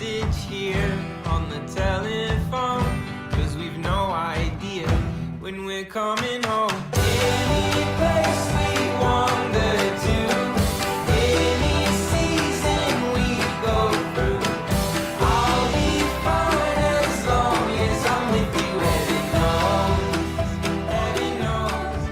message here on the telephone, 'cause we've no idea when we're coming home. Any place we wander to, any season we go through, I'll be fine as long as I'm with you. Heaven knows.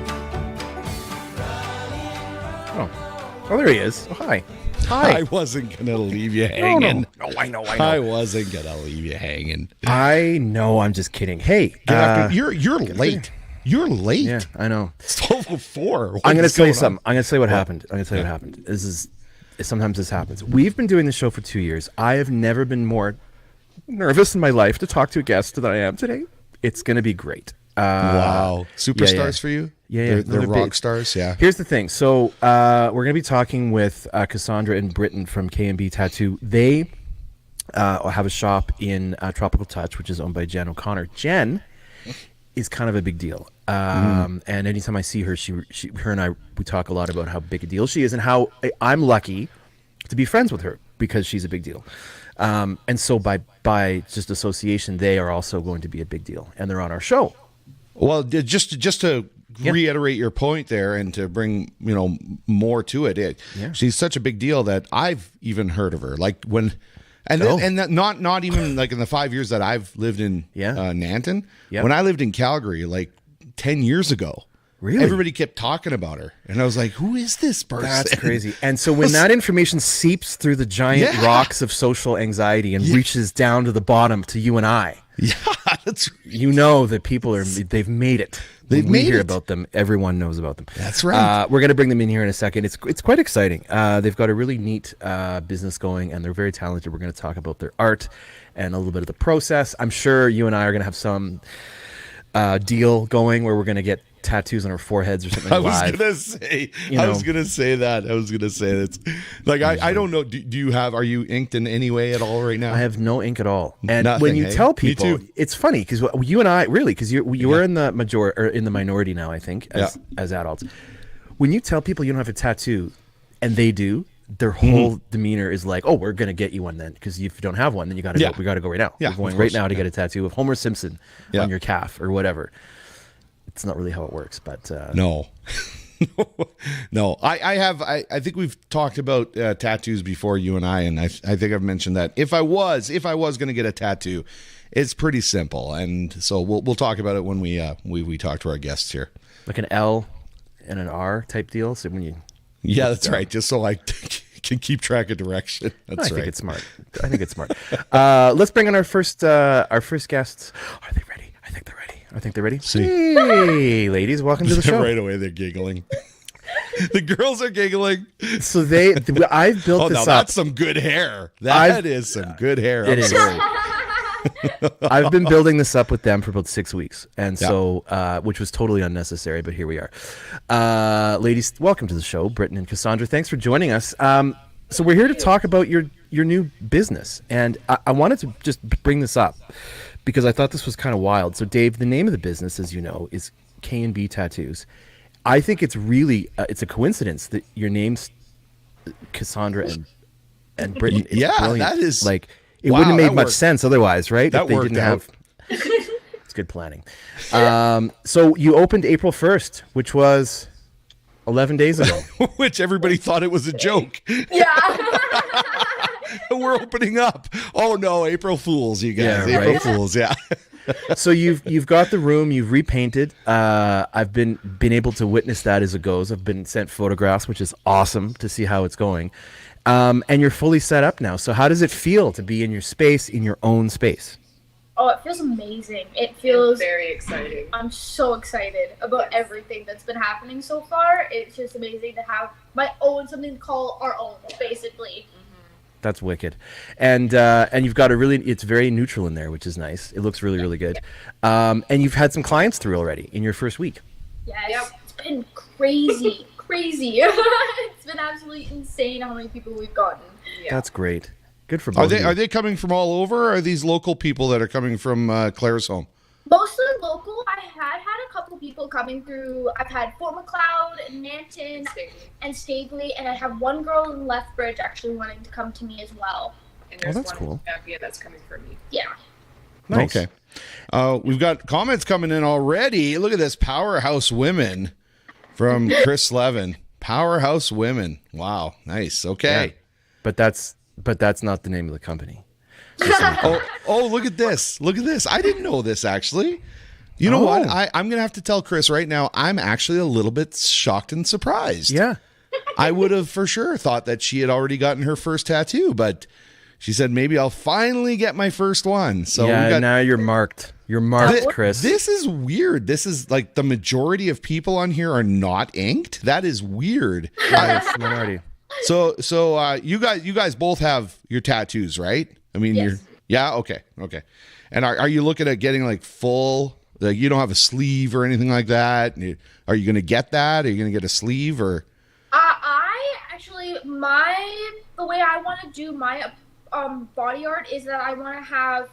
Oh, there he is. Oh, hi. I wasn't gonna leave you hanging. No, I know. I wasn't gonna leave you hanging. I know. I'm just kidding. Hey, You're late. You're late. Yeah, I know. It's 12:04. I'm going to tell you something. I'm going to tell you what happened. What happened. Sometimes this happens. We've been doing the show for 2 years. I have never been more nervous in my life to talk to a guest than I am today. It's going to be great. Wow. Superstars for you? Yeah. They're rock stars, yeah. Here's the thing. So we're going to be talking with Cassandra and Britton from K&B Tattoo. They have a shop in Tropical Touch, which is owned by Jen O'Connor. Jen is kind of a big deal. And anytime I see her, her and I, we talk a lot about how big a deal she is and how I'm lucky to be friends with her because she's a big deal. And so by just association, they are also going to be a big deal, and they're on our show. Well, just to reiterate your point there and to bring, more to it. She's such a big deal that I've even heard of her. Like when and that not even like in the 5 years that I've lived in Nanton. Yep. When I lived in Calgary like 10 years ago. Really? Everybody kept talking about her. And I was like, who is this person? That's crazy. And so when that information seeps through the giant rocks of social anxiety and reaches down to the bottom to you and I. Yeah, that's that people they've made it. They've when made we hear it. about them, everyone knows about them. That's right. We're going to bring them in here in a second. It's quite exciting. They've got a really neat business going, and they're very talented. We're going to talk about their art and a little bit of the process. I'm sure you and I are going to have some deal going where we're going to get tattoos on our foreheads or something. I was gonna say that. It's like I don't know. Are you inked in any way at all right now? I have no ink at all. And Nothing, when you tell people, Me too. it's funny because you and I because you were in the minority now, I think, as adults. When you tell people you don't have a tattoo, and they do, their whole demeanor is like, "Oh, we're gonna get you one then, because if you don't have one, then you got to go. We got to go right now. Yeah, we're going right now to get a tattoo of Homer Simpson on your calf or whatever." It's not really how it works, but no. I think we've talked about tattoos before, you and I think I've mentioned that if I was going to get a tattoo, it's pretty simple, and so we'll talk about it when we talk to our guests here. Like an L and an R type deal. So when you that's right. Just so I can keep track of direction. That's right. I think it's smart. Let's bring on our first guests. Are they ready? I think they're ready. See. Hey, ladies, welcome to the show. Right away, they're giggling. The girls are giggling. So I've built this up. That's some good hair. That is some good hair. I'm sorry. I've been building this up with them for about 6 weeks, and so which was totally unnecessary, but here we are. Ladies, welcome to the show, Britton and Cassandra. Thanks for joining us. So we're here to talk about your new business, and I wanted to just bring this up because I thought this was kind of wild. So Dave, the name of the business, as you know, is K&B Tattoos. I think it's really it's a coincidence that your name's Cassandra and Britton. It's brilliant. That is like it wouldn't have made much sense otherwise, right? That worked out. It's good planning. So you opened April 1st, which was 11 days ago. Which everybody thought it was a joke. Yeah. We're opening up. Oh no, April Fools, you guys. Yeah, April Fools, yeah. So you've got the room, you've repainted. I've been able to witness that as it goes. I've been sent photographs, which is awesome to see how it's going. And you're fully set up now. So how does it feel to be in your space, in your own space? Oh, it feels amazing. It feels very exciting. I'm so excited about everything that's been happening so far. It's just amazing to have my own, something to call our own, basically. That's wicked. And you've got it's very neutral in there, which is nice. It looks really, really good. And you've had some clients through already in your first week. Yes. Yep. It's been crazy. It's been absolutely insane how many people we've gotten. Yeah. That's great. Good for both. Are they coming from all over, or are these local people that are coming from Claresholm? Mostly local. I had a couple people coming through. I've had Fort McLeod, Nanton, and Staveley, and I have one girl in Lethbridge actually wanting to come to me as well. And there's that's one cool. in Zambia that's coming for me. Yeah. Nice. Okay. We've got comments coming in already. Look at this. Powerhouse Women from Chris Levin. Powerhouse Women. Wow. Nice. Okay. Yeah. But that's not the name of the company. Oh, look at this. Look at this. I didn't know this, actually. You know what? I'm going to have to tell Chris right now, I'm actually a little bit shocked and surprised. Yeah. I would have for sure thought that she had already gotten her first tattoo, but she said, maybe I'll finally get my first one. So yeah, now you're marked. You're marked, Chris. This is weird. This is like the majority of people on here are not inked. That is weird. Yes, minority. So you guys both have your tattoos, right? I mean, Yes. okay. And are you looking at getting like full? Like you don't have a sleeve or anything like that? Are you going to get that? Are you going to get a sleeve or? I actually the way I want to do my body art is that I want to have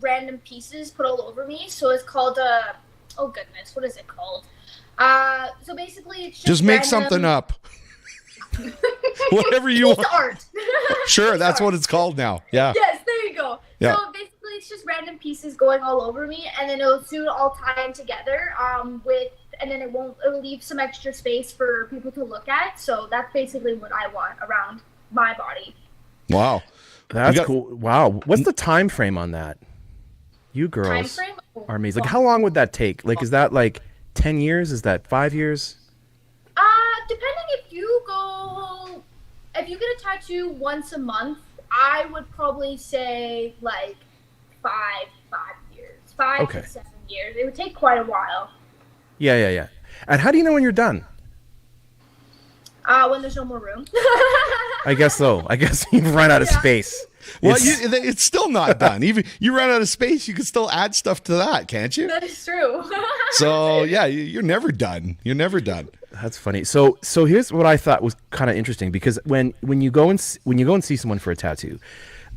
random pieces put all over me. So it's called oh goodness, what is it called? So basically it's Just make something up. Whatever you want. Art. Sure, that's what it's called now. Yeah. Yes, there you go. Yeah. So basically it's just random pieces going all over me, and then it'll soon all tie in together and then it'll leave some extra space for people to look at. So that's basically what I want around my body. Wow. That's cool. Wow. What's the time frame on that? You girls Time frame? are amazing. Like, how long would that take? Like, is that like 10 years? Is that 5 years? Depending if you get a tattoo once a month, I would probably say like 5 years, 5 to 7 years. It would take quite a while. Yeah. And how do you know when you're done? When there's no more room. I guess so. I guess you've run out of space. Well, it's still not done. Even you run out of space, you can still add stuff to that, can't you? That is true. So yeah, you're never done. You're never done. That's funny. So here's what I thought was kind of interesting, because when you go and see someone for a tattoo,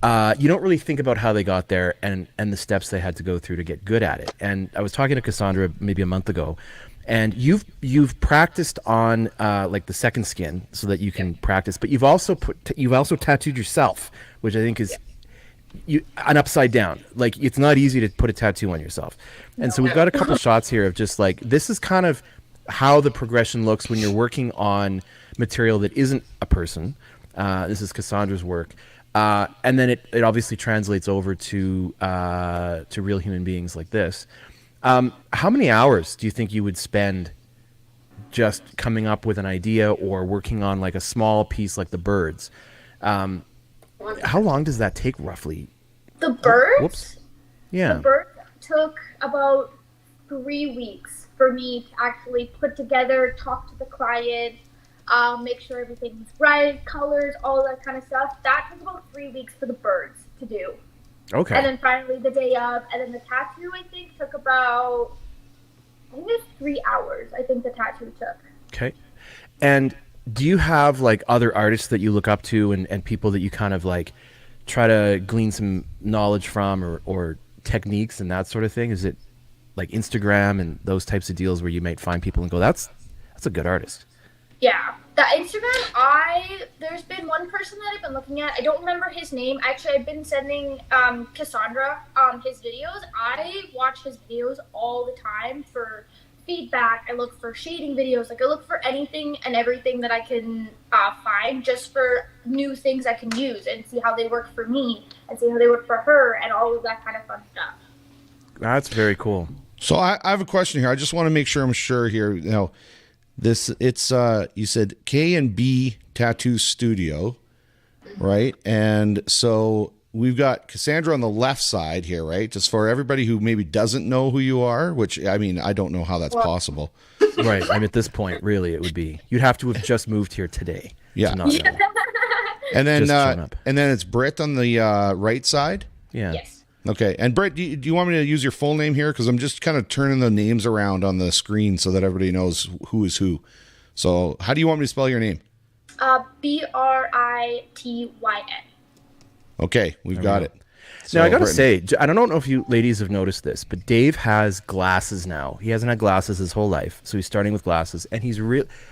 you don't really think about how they got there and the steps they had to go through to get good at it. And I was talking to Cassandra maybe a month ago, and you've practiced on like the second skin so that you can practice, but you've also tattooed yourself, which I think is an upside down. Like, it's not easy to put a tattoo on yourself. And so we've got a couple shots here of just like, this is kind of how the progression looks when you're working on material that isn't a person. This is Cassandra's work. And then it obviously translates over to real human beings like this. How many hours do you think you would spend just coming up with an idea or working on like a small piece like the birds? How long does that take roughly? The birds? Whoops. Yeah. The birds took about 3 weeks for me to actually put together, talk to the client, make sure everything's right, colors, all that kind of stuff. That took about 3 weeks for the birds to do. Okay. And then finally the day of, and then the tattoo, I think, took about, I think it's 3 hours, I think the tattoo took. Okay. And do you have like other artists that you look up to and people that you kind of like try to glean some knowledge from or techniques and that sort of thing? Is it like Instagram and those types of deals where you might find people and go, that's a good artist? Yeah, the Instagram, there's been one person that I've been looking at. I don't remember his name. Actually, I've been sending Cassandra his videos. I watch his videos all the time for feedback. I look for shading videos. Like, I look for anything and everything that I can find just for new things I can use and see how they work for me and see how they work for her and all of that kind of fun stuff. That's very cool. So I have a question here. I just want to make sure I'm sure here. You know, it's you said K&B Tattoo Studio, right? And so we've got Cassandra on the left side here, right? Just for everybody who maybe doesn't know who you are, which, I mean, I don't know how that's possible. Right. I mean, at this point, really, it would be, you'd have to have just moved here today. Yeah. To not know. And then, Just showing up. and then it's Britt on the right side. Yeah. Yes. Okay. And Britt, do you want me to use your full name here? Because I'm just kind of turning the names around on the screen so that everybody knows who is who. So how do you want me to spell your name? Brityn. Okay. We've got it. So, Now, I got to Brittany. say, I don't know if you ladies have noticed this, but Dave has glasses now. He hasn't had glasses his whole life, so he's starting with glasses. And he's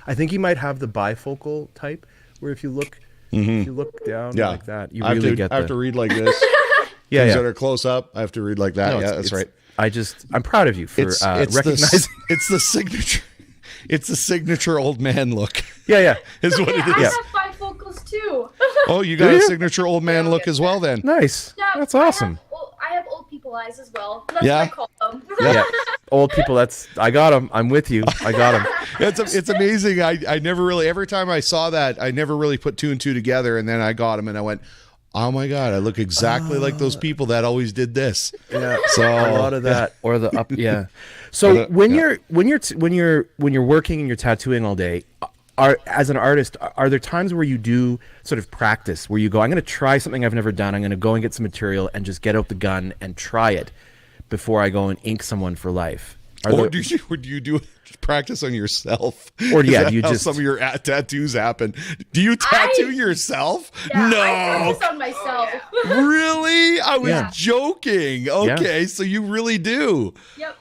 I think he might have the bifocal type, where if you look If you look down Yeah. like that, you I have really to, get I have the. to read like this. Yeah, Things yeah. that are close up, I have to read like that. No, yeah, it's- that's right. I'm proud of you for recognizing. It's the signature. It's the signature old man look. Yeah. Is what it I is. have bifocals too. Oh, you got Do a you? signature old man look as well then. Nice. Yeah, That's awesome. I have old people eyes as well. That's Yeah? what I call them. Yeah. Old people. I got them. I'm with you. I got them. It's amazing. I never really, every time I saw that, I never really put two and two together, and then I got them and I went, oh my God, I look exactly like those people that always did this. Yeah. So A lot of that, or the up. Yeah. So when you're working and you're tattooing all day, as an artist, are there times where you do sort of practice, where you go, I'm going to try something I've never done. I'm going to go and get some material and just get out the gun and try it before I go and ink someone for life? Or do you do practice on yourself? Or, yeah, Is that you how just- some of your tattoos happen. Do you tattoo yourself? Yeah, I No, focus on myself. really? I was Yeah. joking. Okay, so you really do. Yep.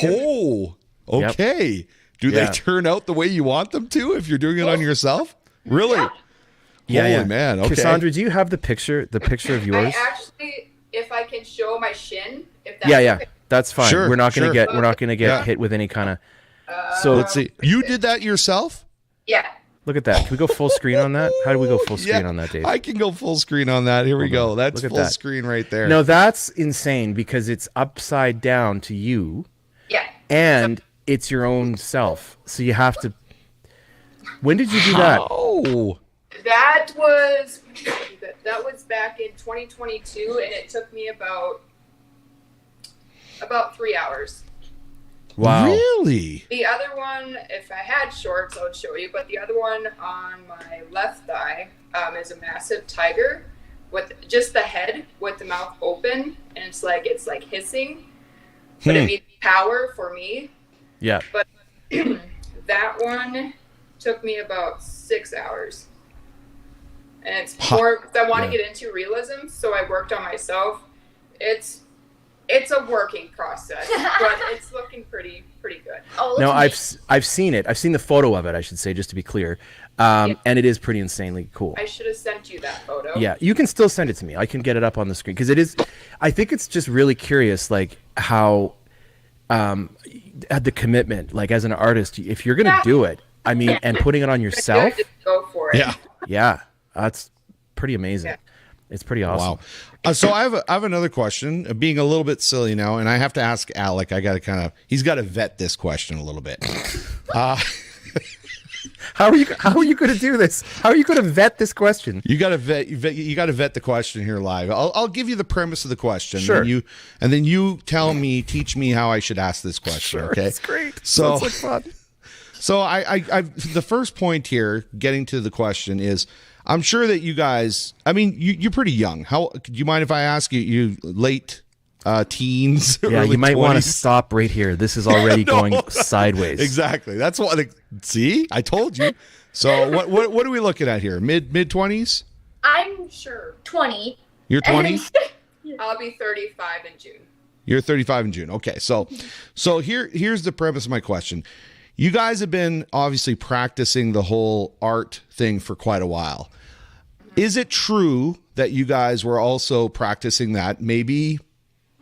Oh, okay. Do Yeah. they turn out the way you want them to if you're doing it on yourself? Really? Yeah. Holy man. Okay. Cassandra, do you have the picture of yours? I actually, if I can show my shin, if that's Yeah. okay. That's fine. Sure, we're not going to sure. get Yeah. hit with any kind of. So Let's see. You did that yourself? Yeah. look at that. Can we go full screen on that? How do we go full screen on that, Dave? I can go full screen on that. Here we go. That's Look at full that. screen right there. No, that's insane because it's upside down to you, Yeah. and it's your own self. So you have to. When did you do that? Oh. That was back in 2022, and it took me about 3 hours. Wow. Really? The other one, if I had shorts, I would show you. But the other one on my left thigh is a massive tiger with just the head with the mouth open, and it's like hissing, but it means power for me. Yeah. But that one took me about 6 hours. And it's more, I want to get into realism, so I worked on myself. It's a working process, but it's looking pretty good. Oh, No, looks I've seen it. I've seen the photo of it, I should say, just to be clear. And it is pretty insanely cool. I should have sent you that photo. Yeah, you can still send it to me. I can get it up on the screen because it is. I think it's just really curious, like how the commitment, like as an artist, if you're gonna do it, I mean, and putting it on yourself, Just go for it. Yeah. that's pretty amazing. Yeah. It's pretty awesome. Wow. So I have another question, being a little bit silly now, and I have to ask Alec. He's got to vet this question a little bit. How are you going to do this? How are you going to vet this question? You got to vet the question here live. I'll give you the premise of the question. Sure. And then you teach me how I should ask this question. Sure, Okay. it's great. So Sounds like fun. So I the first point here, getting to the question, is I'm sure that you guys, I mean, you're pretty young. Do you mind if I ask you late teens? Yeah, early you might want to 20s? stop right here. This is already going sideways. Exactly. That's what. See, I told you. So what are we looking at here? Mid 20s? I'm Sure. 20. You're 20. I'll be 35 in June. You're 35 in June. Okay, so here's the premise of my question. You guys have been obviously practicing the whole art thing for quite a while. Is it true that you guys were also practicing that maybe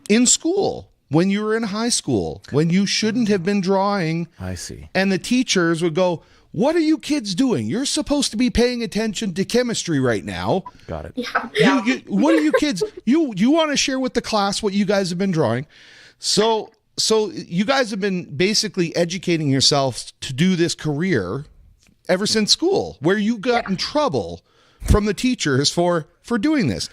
in school, when you were in high school, when you shouldn't have been drawing? I see. And the teachers would go, "What are you kids doing? You're supposed to be paying attention to chemistry right now. Got it. What are you kids? You want to share with the class what you guys have been drawing?" So you guys have been basically educating yourselves to do this career ever since school, where you got in trouble from the teachers for doing this.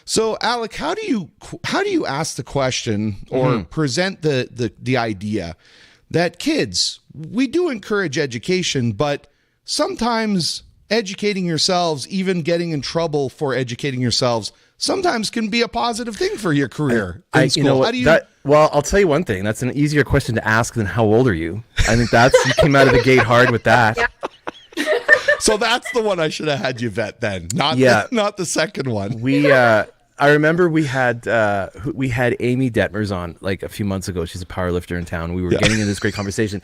So Alec, how do you ask the question or present the idea that kids, we do encourage education, but sometimes educating yourselves, even getting in trouble for educating yourselves, sometimes can be a positive thing for your career in school. You know How what, do you? well, I'll tell you one thing. That's an easier question to ask than how old are you? I think you came out of the gate hard with that. So that's the one I should have had you vet then, not the second one. I remember we had Amy Detmers on like a few months ago. She's a power lifter in town. We were getting into this great conversation,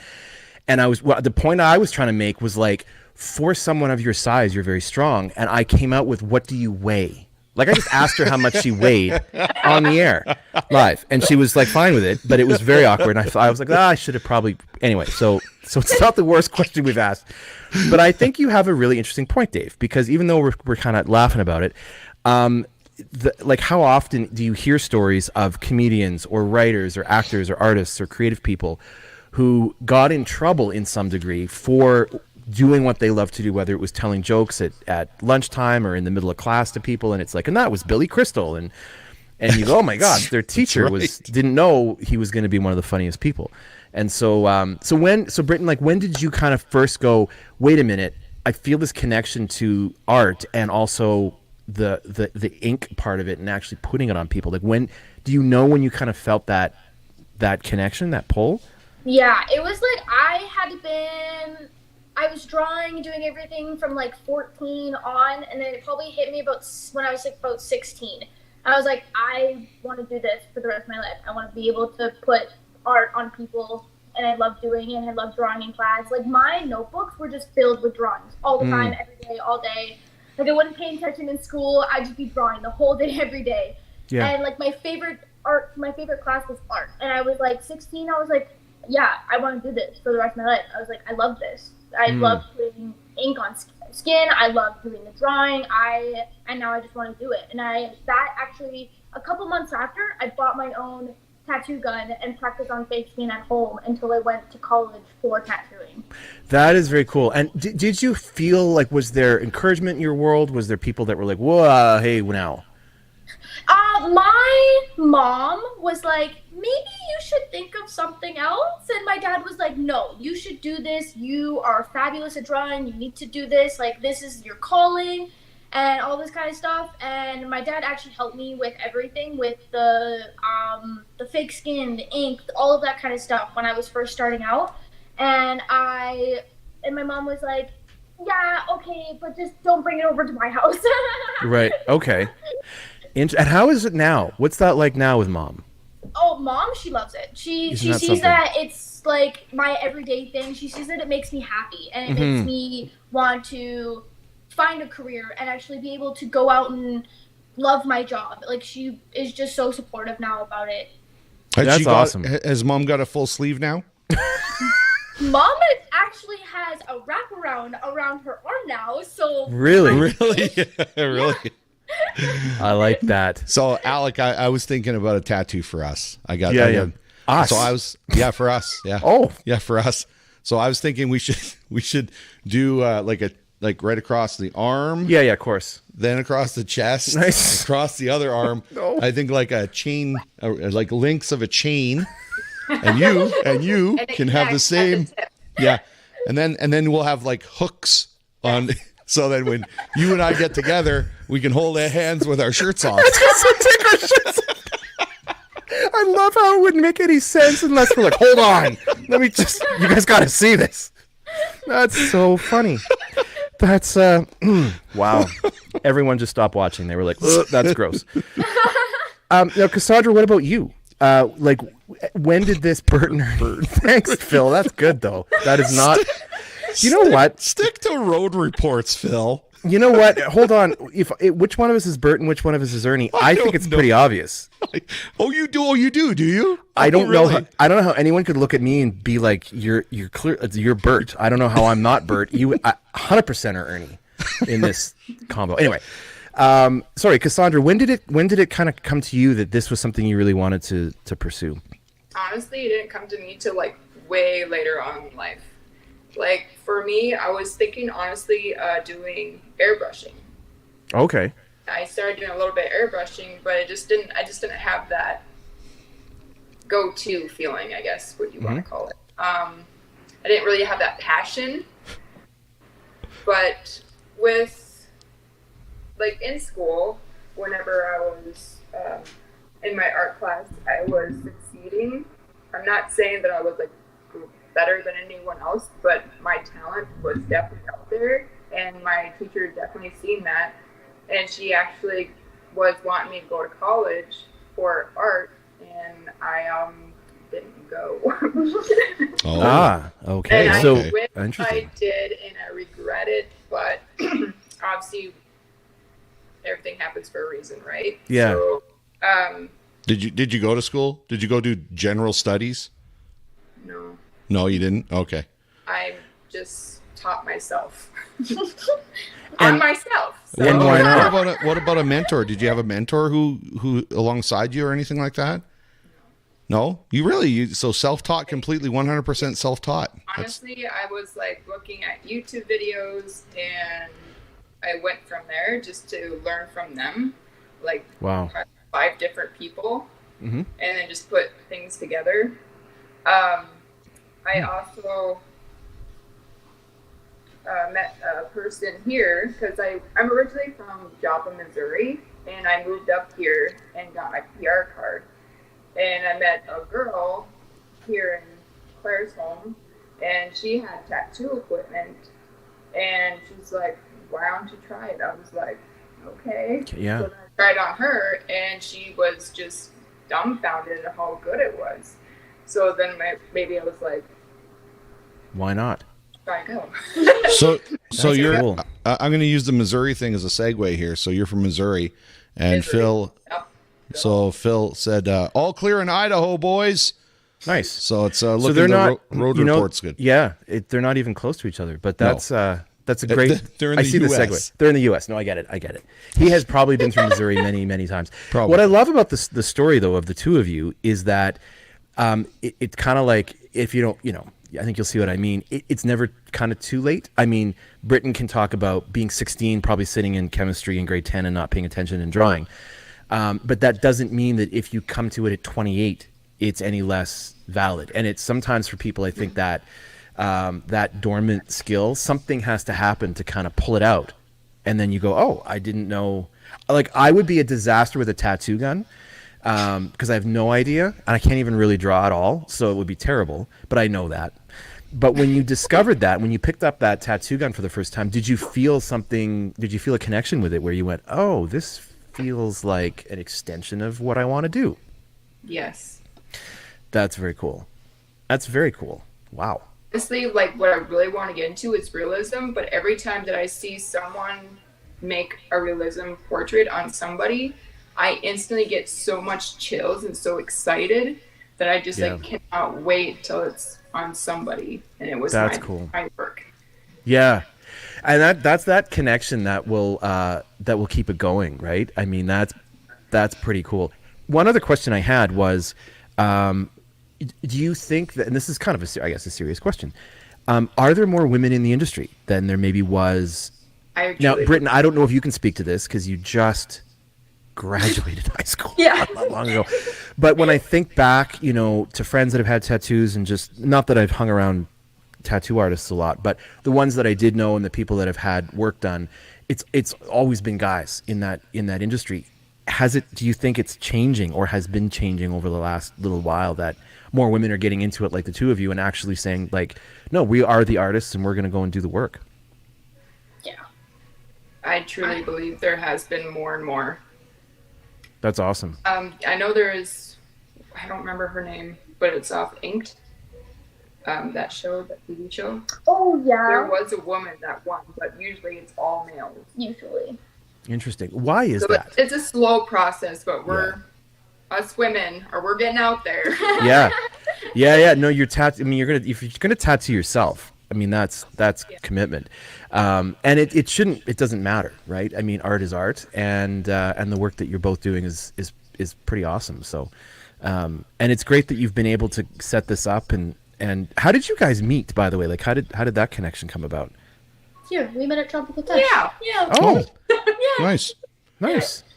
and the point I was trying to make was like, for someone of your size, you're very strong. And I came out with, what do you weigh? Like, I just asked her how much she weighed on the air live, and she was like fine with it, but it was very awkward. And I was like, I should have probably, anyway. So it's not the worst question we've asked, but I think you have a really interesting point, Dave, because even though we're kind of laughing about it, like, how often do you hear stories of comedians or writers or actors or artists or creative people who got in trouble in some degree for doing what they love to do, whether it was telling jokes at lunchtime or in the middle of class to people, and it's like, and that was Billy Crystal, and you go, oh my God, their teacher didn't know he was going to be one of the funniest people. And so Britton, like, when did you kind of first go, wait a minute, I feel this connection to art and also the ink part of it and actually putting it on people? Like, when do you know when you kind of felt that connection, that pull? Yeah, it was like I was drawing and doing everything from like 14 on, and then it probably hit me when I was like about 16. I was like, I want to do this for the rest of my life. I want to be able to put art on people, and I love doing it. I love drawing in class. Like, my notebooks were just filled with drawings all the time, every day, all day. Like, I wouldn't pay attention in school. I'd just be drawing the whole day, every day. Yeah. And like, my favorite class was art. And I was like 16. I was like, yeah, I want to do this for the rest of my life. I was like, I love this. I love putting ink on skin. I love doing the drawing. And now I just want to do it. And that actually, a couple months after, I bought my own tattoo gun and practiced on fake skin at home until I went to college for tattooing. That is very cool. And did you feel like, was there encouragement in your world? Was there people that were like, whoa, hey, now? My mom was like, maybe you should think of something else. And my dad was like, no, you should do this. You are fabulous at drawing. You need to do this. Like, this is your calling and all this kind of stuff. And my dad actually helped me with everything, with the fake skin, the ink, all of that kind of stuff when I was first starting out. And my mom was like, yeah, okay, but just don't bring it over to my house. Right. Okay. And how is it now? What's that like now with mom? Oh, mom, she loves it. She sees that it's like my everyday thing. She sees that it makes me happy, and it makes me want to find a career and actually be able to go out and love my job. Like, she is just so supportive now about it. That's awesome. Has mom got a full sleeve now? Mom actually has a wraparound around her arm now, so... Really? Really? I like that. So, Alec, I was thinking about a tattoo for us. Us? So I was, for us. Yeah. Oh. Yeah, for us. So I was thinking we should do like right across the arm. Yeah, of course. Then across the chest. Nice. Across the other arm. No. I think like a chain, like links of a chain. And you can have the same. Yeah. And then we'll have like hooks on. So then when you and I get together, we can hold our hands with our shirts off. I love how it wouldn't make any sense unless we're like, hold on, you guys got to see this. That's so funny. That's, wow. Everyone just stopped watching. They were like, that's gross. Now, Cassandra, what about you? Like, when did this Burton? Thanks, Phil. That's good, though. That is not... You know what? Stick to road reports, Phil. You know what? Hold on. Which one of us is Burton? Which one of us is Ernie? I think it's pretty obvious. Oh, you do? Oh, you do? Do you? I don't know. I don't know how anyone could look at me and be like, "You're clear. You're Bert." I don't know how I'm not Bert. You 100% are Ernie in this combo. Anyway, sorry, Cassandra. When did it kind of come to you that this was something you really wanted to pursue? Honestly, it didn't come to me till like way later on in life. Like, for me, I was thinking, honestly, doing airbrushing. Okay. I started doing a little bit of airbrushing, but I just didn't have that go-to feeling, I guess, what you want to call it. I didn't really have that passion. But with, like, in school, whenever I was in my art class, I was succeeding. I'm not saying that I was, like, better than anyone else, but my talent was definitely out there, and my teacher definitely seen that, and she actually was wanting me to go to college for art, and I didn't go. Oh. Okay. And So I wish interesting. I did, and I regret it, but obviously everything happens for a reason, right? Yeah. So, Did you go to school? Did you go do general studies? no, No, you didn't. Okay. I just taught myself And- on myself. So. And why not? What about a mentor? Did you have a mentor who alongside you or anything like that? No, so self-taught, completely 100% self-taught. Honestly, I was like looking at YouTube videos, and I went from there just to learn from them, like Wow. 5 different people, Mhm. and then just put things together. I also met a person here because I'm originally from Joplin, Missouri, and I moved up here and got my PR card. And I met a girl here in Claresholm, and she had tattoo equipment, and she's like, "Why don't you try it?" I was like, "Okay." Yeah. So then I tried on her, and she was just dumbfounded at how good it was. So then maybe I was like, Why not? "Try go." So you're. cool. I'm going to use the Missouri thing as a segue here. So you're from Missouri, and Missouri. Phil. Yep. So Phil said, "All clear in Idaho, boys." Nice. So it's So looking they're the not. road you know, report's good. Yeah, they're not even close to each other. But that's a great. They're in I the see the US. segue. They're in the U.S. No, I get it. He has probably been through Missouri many times. Probably. What I love about the story though of the two of you is that it's kind of like if you don't, I think you'll see what I mean. It's never kind of too late. I mean, Britton can talk about being 16, probably sitting in chemistry in grade 10 and not paying attention and drawing. But that doesn't mean that if you come to it at 28, it's any less valid. And it's sometimes for people, I think that that dormant skill, something has to happen to kind of pull it out. And then you go, oh, I didn't know. Like I would be a disaster with a tattoo gun because I have no idea and I can't even really draw at all. So it would be terrible, but I know that. But when you discovered that, when you picked up that tattoo gun for the first time, did you feel something? Did you feel a connection with it where you went, oh, this feels like an extension of what I want to do? Yes. That's very cool. That's very cool. Wow. Honestly, like what I really want to get into is realism, but every time that I see someone make a realism portrait on somebody, I instantly get so much chills and so excited that I just like cannot wait till it's on somebody. And it was cool. my work. Yeah. And that's that connection that will keep it going, right? I mean, that's pretty cool. One other question I had was, do you think that, and this is kind of a serious question, are there more women in the industry than there maybe was? Now, Britton, I don't know if you can speak to this because you just graduated high school not long ago. But when I think back, to friends that have had tattoos and just, not that I've hung around tattoo artists a lot, but the ones that I did know and the people that have had work done, it's always been guys in that industry. Do you think it's changing or has been changing over the last little while that more women are getting into it like the two of you and actually saying like, no, we are the artists and we're going to go and do the work? Yeah. I truly believe there has been more and more. That's awesome. I know there is, I don't remember her name, but it's off Inked. That show, that TV show. Oh, yeah. There was a woman that won, but usually it's all males. Usually. Interesting. Why is So that? it's a slow process, but us women, we're getting out there. Yeah. No, I mean, if you're gonna tattoo yourself, I mean, that's commitment. And it doesn't matter, right? I mean, art is art, and the work that you're both doing is pretty awesome. So, and it's great that you've been able to set this up. And how did you guys meet, by the way? Like, how did that connection come about? Here, we met at Tropical Touch. Yeah. Oh, Nice.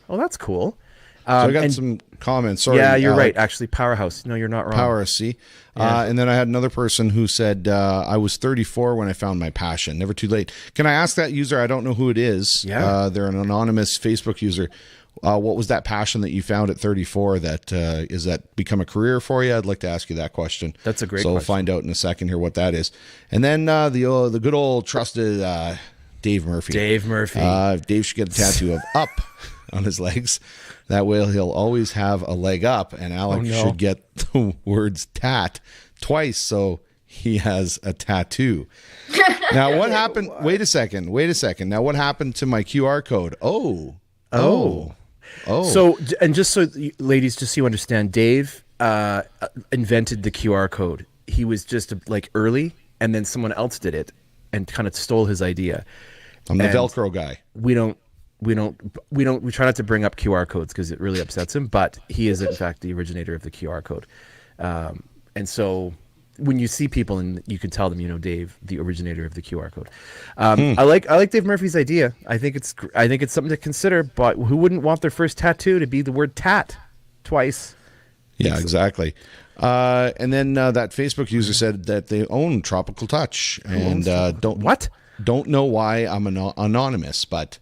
Oh, that's cool. So I got and- some comments. Sorry, yeah, you're Alec. right. Actually, Powerhouse. No, you're not wrong. Power C. And then I had another person who said, I was 34 when I found my passion. Never too late. Can I ask that user? I don't know who it is. Yeah. They're an anonymous Facebook user. What was that passion that you found at 34 is that become a career for you? I'd like to ask you that question. That's a great So we'll question. find out in a second here what that is. And then the good old trusted Dave Murphy. Dave Murphy. Dave should get a tattoo of up. on his legs. That way he'll always have a leg up, and Alex should get the words tat twice, so he has a tattoo. Now, what happened? Wait a second. Now, what happened to my QR code? Oh. So, and just so ladies, just so you understand, Dave invented the QR code. He was just like early, and then someone else did it and kind of stole his idea. I'm the Velcro guy. We try not to bring up QR codes because it really upsets him, but he is in fact the originator of the QR code. And so when you see people and you can tell them, Dave, the originator of the QR code. I like Dave Murphy's idea. I think it's something to consider, but who wouldn't want their first tattoo to be the word tat twice? Yeah, exactly. And then that Facebook user said that they own Tropical Touch, and don't know why I'm anonymous, but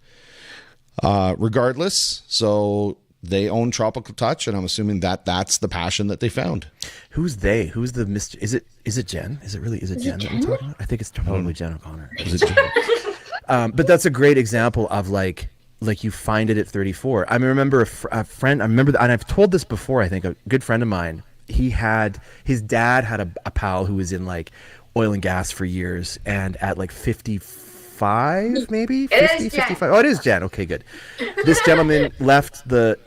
regardless, so they own Tropical Touch, and I'm assuming that's the passion that they found. Who's they? Who's the Mr.? Is it Jen? Is it Jen that we're talking about? I think it's probably Jen O'Connor. Is it Jen? But that's a great example of like you find it at 34. I remember a friend. I remember, and I've told this before. I think a good friend of mine. His dad had a pal who was in like oil and gas for years, and at like 55, maybe 50, 55. Oh, it is Jen. Okay, good. This gentleman left the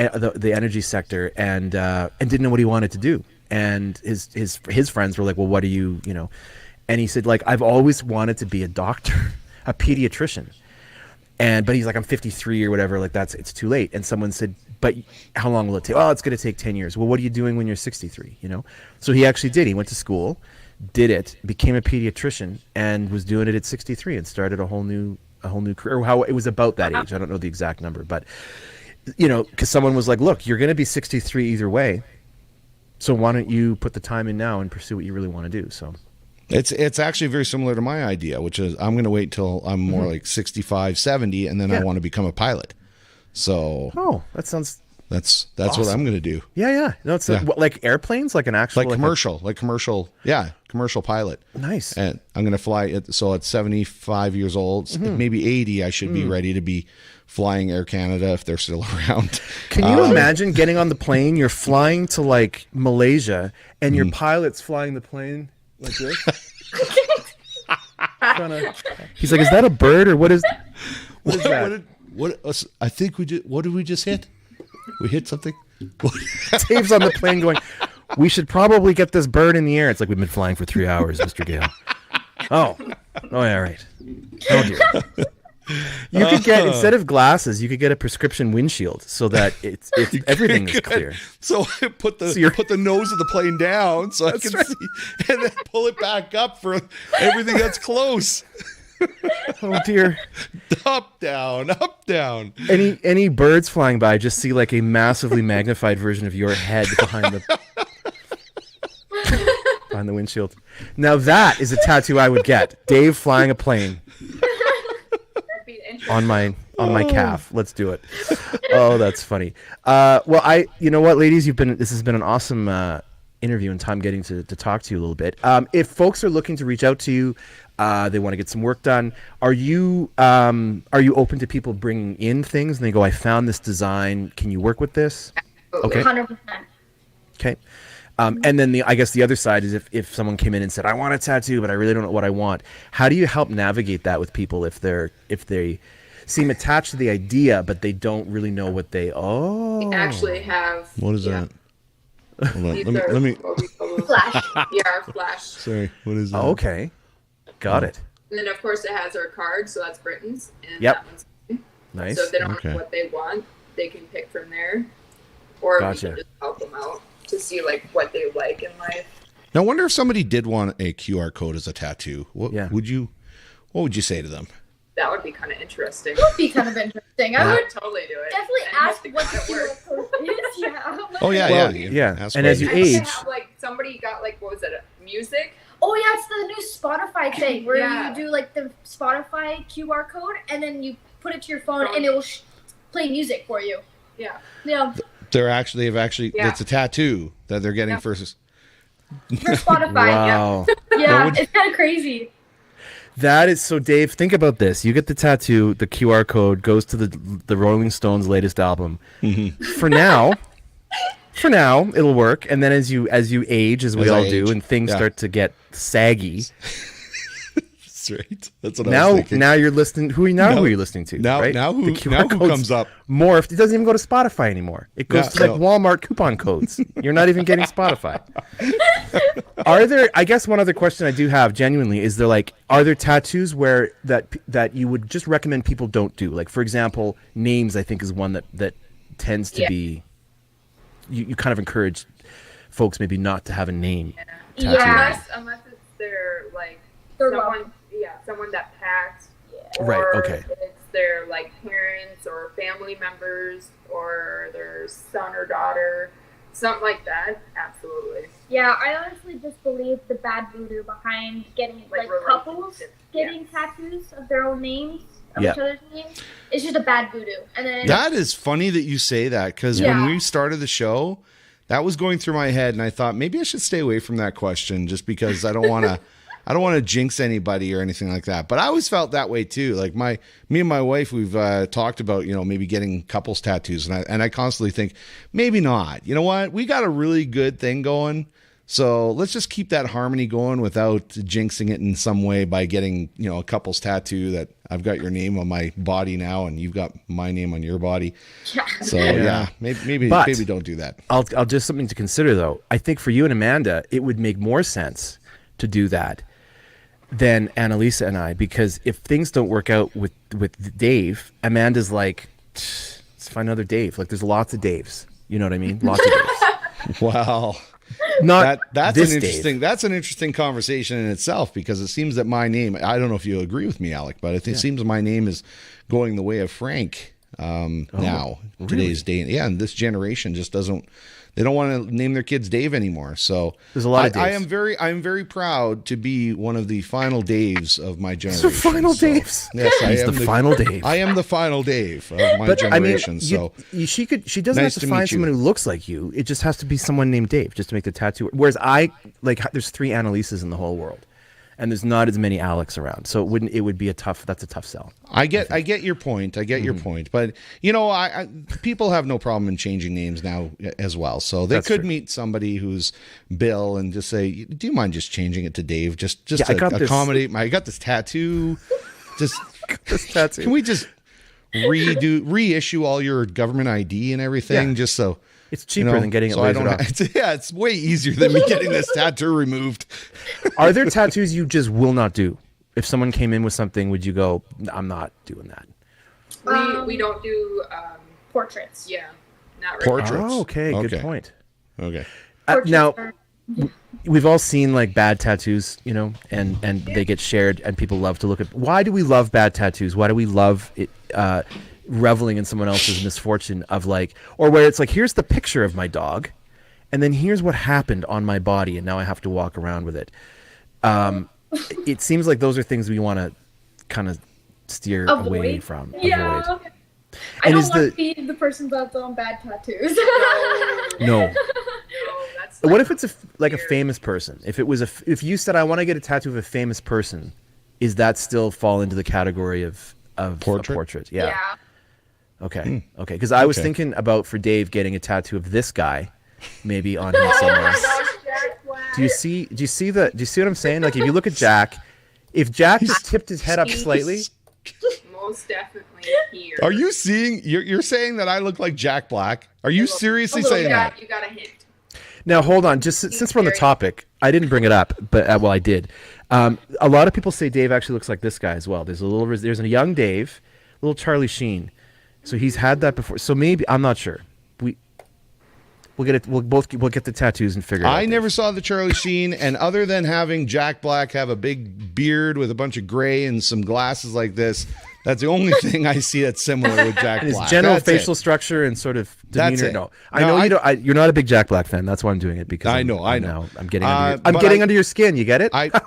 energy sector and didn't know what he wanted to do. And his friends were like, well, what do you? And he said, like, I've always wanted to be a doctor, a pediatrician. But he's like, I'm 53 or whatever. Like it's too late. And someone said, but how long will it take? Oh, it's going to take 10 years. Well, what are you doing when you're 63? So he actually did. He went to school, did it, became a pediatrician, and was doing it at 63 and started a whole new career. How it was about that age. I don't know the exact number, but because someone was like, look, you're going to be 63 either way. So why don't you put the time in now and pursue what you really want to do? So it's actually very similar to my idea, which is I'm going to wait till I'm more like 65, 70, and then I want to become a pilot. So that sounds that's awesome. what I'm going to do. Yeah. No, it's like airplanes, like an actual commercial pilot. Nice. And I'm going to fly it. So at 75 years old, maybe 80, I should be ready to be flying Air Canada if they're still around. Can you imagine getting on the plane? You're flying to like Malaysia, and your pilot's flying the plane like this. He's like, is that a bird or what is that? I think we did. What did we just hit? We hit something. Dave's on the plane going, we should probably get this bird in the air. It's like, we've been flying for 3 hours, Mr. Gale. Oh, yeah, right. Oh dear. You could get, instead of glasses, you could get a prescription windshield so that it's everything is clear. So I put the nose of the plane down so I can see, and then pull it back up for everything that's close. Oh dear. Up, down, up, down. Any birds flying by, just see like a massively magnified version of your head behind the windshield. Now that is a tattoo I would get. Dave flying a plane. On my calf. Let's do it. Oh, that's funny. Well, you know what, ladies, this has been an awesome interview and time getting to talk to you a little bit. If folks are looking to reach out to you, they want to get some work done, are you open to people bringing in things and they go, I found this design, can you work with this? Okay. 100%. Okay. And then I guess the other side is if someone came in and said, I want a tattoo, but I really don't know what I want. How do you help navigate that with people if they seem attached to the idea, but they don't really know what they We actually have. What is that? Hold on. Let me. Flash. Yeah, our flash. Sorry. What is that? Oh, okay. Got it. And then of course it has our card, so that's Britain's. And yep. That one's mine. Nice. So if they don't know what they want, they can pick from there, or we can just help them out to see like what they like in life. Now, I wonder if somebody did want a QR code as a tattoo. What would you say to them? That would be kind of interesting. It would be kind of interesting. I would totally do it. definitely ask what the QR code is. Yeah. Oh yeah. And as you age, have, like somebody got like what was it? Music. Oh yeah, it's the new Spotify thing where you do like the Spotify QR code and then you put it to your phone and it will play music for you. Yeah. Yeah. They've actually it's a tattoo that they're getting for Spotify. Wow. Yeah, it's kind of crazy. That is so, Dave. Think about this. You get the tattoo. The QR code goes to the Rolling Stones' latest album. For now, it'll work. And then as you age, as we all do, and things start to get saggy. That's right. That's what I was thinking. Now you're listening. Who are you listening to? Now, right? now who comes up? Morphed. It doesn't even go to Spotify anymore. It goes to like Walmart coupon codes. You're not even getting Spotify. Are there? I guess one other question I do have genuinely is are there tattoos where that you would just recommend people don't do? Like, for example, names. I think is one that tends to be. You kind of encourage folks maybe not to have a name. Tattoo. Unless it's their someone that passed, or right? Okay. It's their like parents or family members or their son or daughter, something like that. Absolutely. Yeah, I honestly just believe the bad voodoo behind getting like couples getting tattoos of their own names, of each other's names. It's just a bad voodoo. And then that is funny that you say that, because when we started the show, that was going through my head, and I thought maybe I should stay away from that question just because I don't want to. I don't want to jinx anybody or anything like that. But I always felt that way too. Like me and my wife, we've talked about, maybe getting couples tattoos. And I constantly think, maybe not. You know what? We got a really good thing going. So let's just keep that harmony going without jinxing it in some way by getting, a couples tattoo that I've got your name on my body now and you've got my name on your body. So maybe don't do that. I'll just something to consider though. I think for you and Amanda, it would make more sense to do that than Annalisa and I, because if things don't work out with Dave, Amanda's like, let's find another Dave. Like, there's lots of Daves. You know what I mean? Lots of Daves. Wow. Not that's this an interesting Dave. That's an interesting conversation in itself, because it seems that my name, I don't know if you agree with me, Alec, but it seems my name is going the way of Frank now, really? Today's day. Yeah, and this generation just doesn't. They don't want to name their kids Dave anymore. So there's a lot of Daves. I am very proud to be one of the final Daves of my generation. The final Daves. Yes, He's the final Dave. I am the final Dave of my generation. She doesn't Nice have to to find meet you. someone who looks like you. It just has to be someone named Dave just to make the tattoo. Whereas there's 3 Annalisas in the whole world. And there's not as many Alex around, so it would be that's a tough sell. I get your point. Your point, but I people have no problem in changing names now as well. So they could meet somebody who's Bill and just say, "Do you mind just changing it to Dave? Just to accommodate I got this tattoo. Just this tattoo. Can we just reissue all your government ID and everything? Yeah. Just so." It's cheaper than getting it lasered off. It's way easier than me getting this tattoo removed. Are there tattoos you just will not do? If someone came in with something, would you go, I'm not doing that? We don't do portraits. Yeah, not really. Portraits. Oh, okay. Good point. Okay. Now, we've all seen like bad tattoos, and they get shared and people love to look at. Why do we love bad tattoos? Why do we love it? Reveling in someone else's misfortune of or where it's like, here's the picture of my dog and then here's what happened on my body and now I have to walk around with it. It seems like those are things we want to kind of steer away from. Yeah. Avoid. I don't want to be the person that's on bad tattoos. No. That's What if it's a famous person? If you said, I want to get a tattoo of a famous person, is that still fall into the category of Portrait? a portrait? Yeah. Okay. Okay. Because I was thinking about for Dave getting a tattoo of this guy, maybe on him somewhere. Do you see what I'm saying? Like, if you look at Jack, if Jack just tipped his head up slightly, most definitely here. Are you seeing? You're saying that I look like Jack Black? Are you seriously saying that? You got a hint. now hold on. Just since we're on the topic, I didn't bring it up, but I did. A lot of people say Dave actually looks like this guy as well. There's a young Dave, little Charlie Sheen. So he's had that before. So maybe I'm not sure. We'll get it. We'll get the tattoos and figure it out. I never saw the Charlie Sheen, and other than having Jack Black have a big beard with a bunch of gray and some glasses like this, that's the only thing I see that's similar with Jack and Black. his general That's facial it. structure and sort of demeanor. That's it. No, I know you don't. You're not a big Jack Black fan. That's why I'm doing it because I know. I'm getting under your skin. You get it? That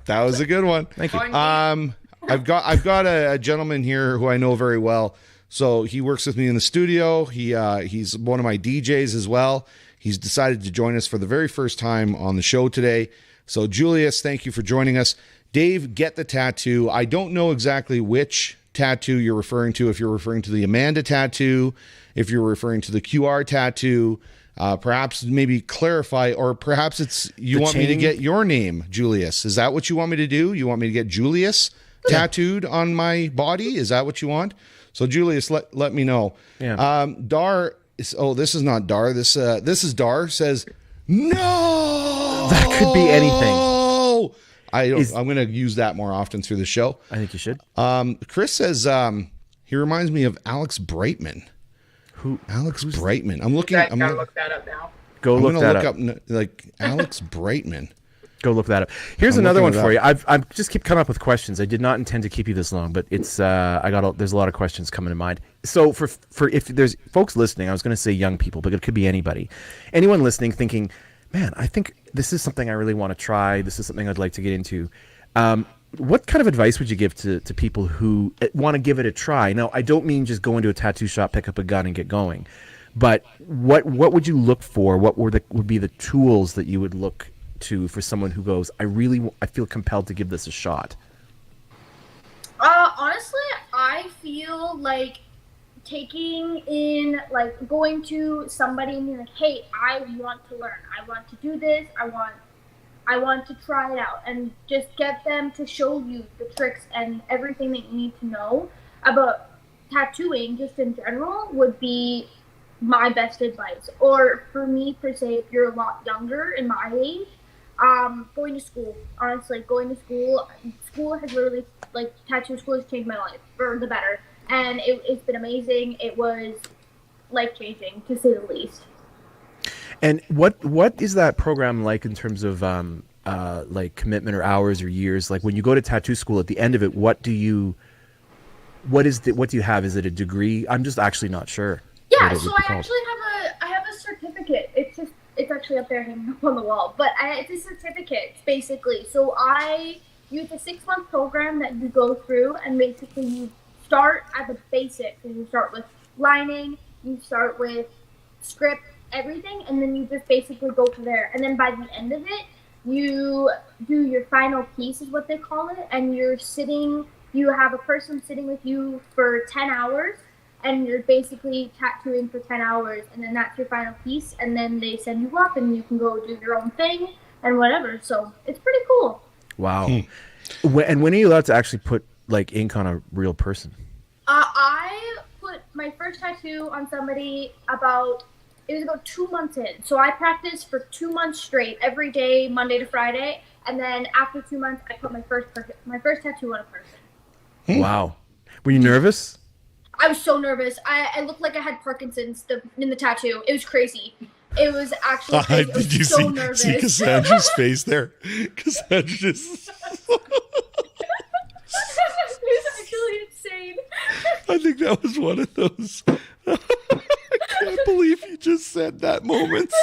was a good one. Thank you. I've got a gentleman here who I know very well. So he works with me in the studio. He's one of my DJs as well. He's decided to join us for the very first time on the show today. So, Julius, thank you for joining us. Dave, get the tattoo. I don't know exactly which tattoo you're referring to, if you're referring to the Amanda tattoo, if you're referring to the QR tattoo. Perhaps maybe clarify, or perhaps it's you want me to get your name, Julius. Is that what you want me to do? You want me to get Julius tattooed on my body? Is that what you want? So, Julius, let me know. Yeah. Dar this is not Dar. This is Dar says no. That could be anything. I'm going to use that more often through the show. I think you should. Chris says he reminds me of Alex Brightman. Who? Alex Brightman. I'm looking. I'm gonna look that up now. Go look that up. Like Alex Brightman. Go look that up. Here's another one for you. I just keep coming up with questions. I did not intend to keep you this long, but it's there's a lot of questions coming to mind. So for if there's folks listening, I was going to say young people, but it could be anybody. Anyone listening thinking, man, I think this is something I really want to try. This is something I'd like to get into. What kind of advice would you give to people who want to give it a try? Now, I don't mean just go into a tattoo shop, pick up a gun, and get going. But what would you look for? What would be the tools that you would look to for someone who goes, I feel compelled to give this a shot? Honestly, I feel like going to somebody and being like, hey, I want to learn. I want to do this. I want to try it out, and just get them to show you the tricks and everything that you need to know about tattooing just in general would be my best advice. Or for me, per se, if you're a lot younger in my age, going to school. Honestly, going to school has literally, tattoo school has changed my life for the better. And it's been amazing. It was life-changing, to say the least. And what is that program like in terms of commitment or hours or years? Like when you go to tattoo school, at the end of it, what do you have? Is it a degree? I'm just actually not sure. Yeah, so I actually have a certificate. It's actually up there hanging up on the wall. But it's a certificate, basically. So I use a 6-month program that you go through, and basically you start at the basics. And you start with lining, you start with script, everything, and then you just basically go from there. And then by the end of it, you do your final piece, is what they call it, and you have a person sitting with you for 10 hours, and you're basically tattooing for 10 hours, and then that's your final piece, and then they send you off, and you can go do your own thing and whatever. So it's pretty cool. Wow. And when are you allowed to actually put ink on a real person? I put my first tattoo on somebody it was about 2 months in. So I practiced for 2 months straight, every day, Monday to Friday. And then after 2 months, I put my first tattoo on a person. Wow. Were you nervous? I was so nervous. I looked like I had Parkinson's in the tattoo. It was crazy. It was actually crazy. I was so nervous. See Cassandra's face there? Cassandra's... It was actually insane. I think that was one of those... I can't believe you just said that moments.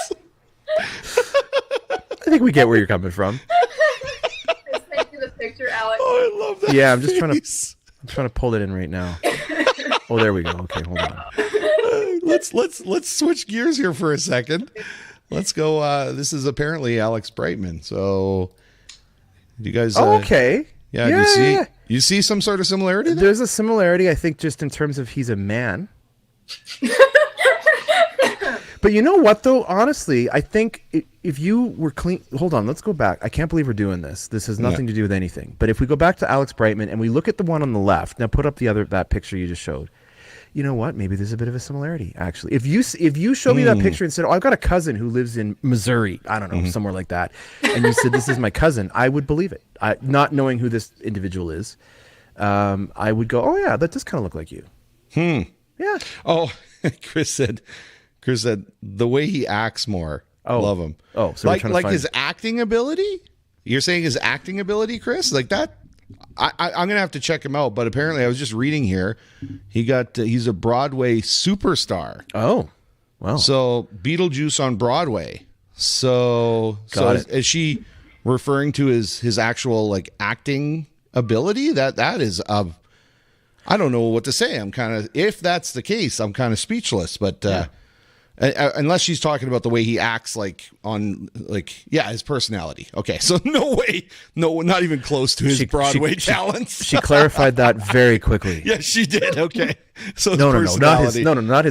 I think we get where you're coming from. Just thank you the picture, Alex. Oh, I love that. Yeah, face. I'm trying to pull it in right now. Oh, there we go. Okay, hold on. Let's switch gears here for a second. Let's go. This is apparently Alex Brightman. So, do you guys? Okay. Yeah. You see some sort of similarity there? There's a similarity, I think, just in terms of he's a man. But you know what, though? Honestly, I think if you were clean... Hold on, let's go back. I can't believe we're doing this. This has nothing to do with anything. But if we go back to Alex Brightman and we look at the one on the left, now put up that picture you just showed. You know what? Maybe there's a bit of a similarity, actually. If you show me that picture and said, oh, I've got a cousin who lives in Missouri, I don't know, somewhere like that, and you said, this is my cousin, I would believe it. Not knowing who this individual is, I would go, oh, yeah, that does kind of look like you. Yeah. Oh, Chris said the way he acts more. Oh, love him. Oh, so like his acting ability? You're saying his acting ability, Chris? Like that? I'm gonna have to check him out. But apparently, I was just reading here. He's a Broadway superstar. Oh, wow. So Beetlejuice on Broadway. So is she referring to his actual acting ability? That is I don't know what to say. I'm kind of, if that's the case, I'm kind of speechless. But Unless she's talking about the way he acts, his personality. Okay, so no way, no, not even close to his Broadway talents. She clarified that very quickly. Yeah, she did. Okay, so not his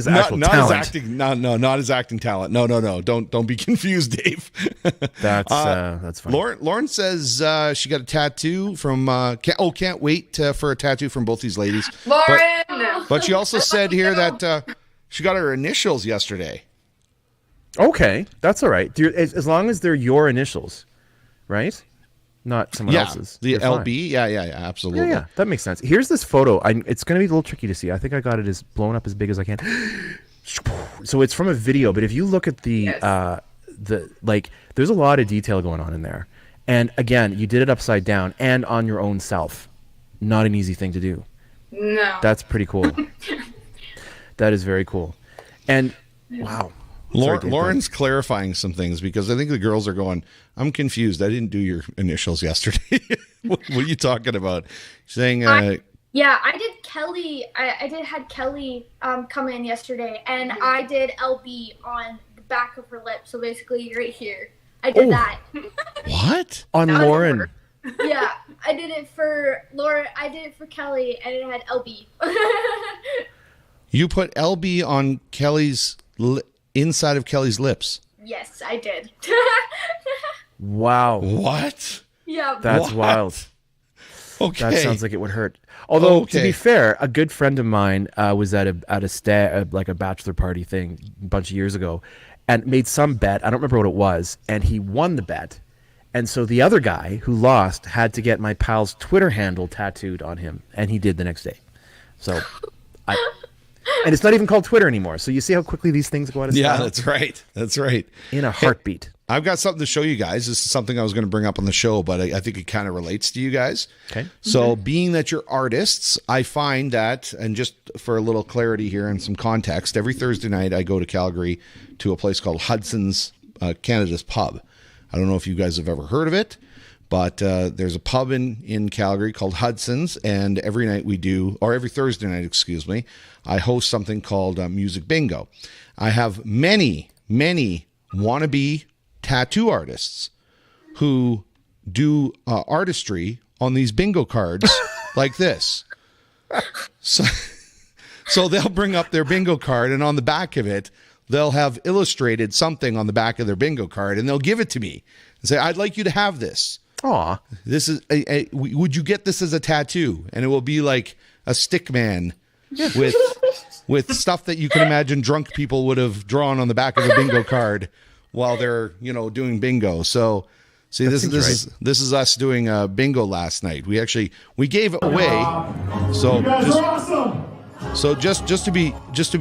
actual not talent. his acting. Not his acting talent. No. Don't be confused, Dave. That's fine. Lauren says she got a tattoo from. Can't wait for a tattoo from both these ladies. Lauren, but she also said here that. She got her initials yesterday. Okay, that's all right. As long as they're your initials, right? Not someone else's. The LB. Yeah, absolutely. Yeah, that makes sense. Here's this photo. It's going to be a little tricky to see. I think I got it as blown up as big as I can. So it's from a video, but if you look at there's a lot of detail going on in there. And again, you did it upside down and on your own self. Not an easy thing to do. No. That's pretty cool. That is very cool. And wow. Lauren's clarifying some things because I think the girls are going, I'm confused. I didn't do your initials yesterday. What are you talking about? She's saying, I did Kelly. I had Kelly come in yesterday, and I did LB on the back of her lip. So basically, right here, I did that. What? On Lauren. Yeah, I did it for Laura. I did it for Kelly, and it had LB. You put LB on Kelly's inside of Kelly's lips. Yes, I did. Wow. What? Yeah. That's wild. Okay. That sounds like it would hurt. Although to be fair, a good friend of mine was at a bachelor party thing a bunch of years ago, and made some bet. I don't remember what it was, and he won the bet. And so the other guy who lost had to get my pal's Twitter handle tattooed on him, and he did the next day. So, and it's not even called Twitter anymore. So you see how quickly these things go out of style? Yeah, that's right. That's right. In a heartbeat. I've got something to show you guys. This is something I was going to bring up on the show, but I think it kind of relates to you guys. Okay. So being that you're artists, I find that, and just for a little clarity here and some context, every Thursday night I go to Calgary to a place called Hudson's, Canada's Pub. I don't know if you guys have ever heard of it, but there's a pub in Calgary called Hudson's, and every Thursday night, excuse me, I host something called Music Bingo. I have many wannabe tattoo artists who do artistry on these bingo cards like this. So they'll bring up their bingo card, and on the back of it, they'll have illustrated something on the back of their bingo card, and they'll give it to me and say, I'd like you to have this. Aw. This is would you get this as a tattoo? And it will be like a stick man with stuff that you can imagine drunk people would have drawn on the back of a bingo card while they're, doing bingo. So see, this is us doing bingo last night. We gave it away. So just to be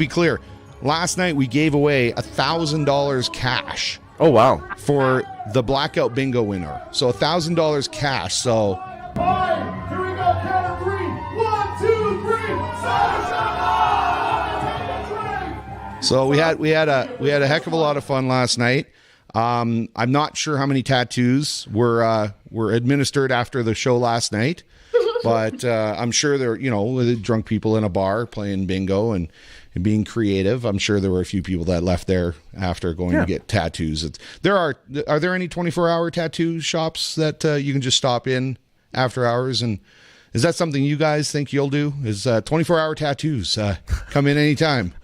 clear, last night we gave away $1,000 cash. Oh, wow. For the blackout bingo winner. So $1,000 cash. So 5, here we go, count of 3. 1, 2, 3. So we had a heck of a lot of fun last night. I'm not sure how many tattoos were administered after the show last night, but I'm sure there, with drunk people in a bar playing bingo and being creative. I'm sure there were a few people that left there after going to get tattoos. Are there any 24-hour tattoo shops that you can just stop in after hours? And is that something you guys think you'll do? Is 24-hour tattoos? Come in anytime.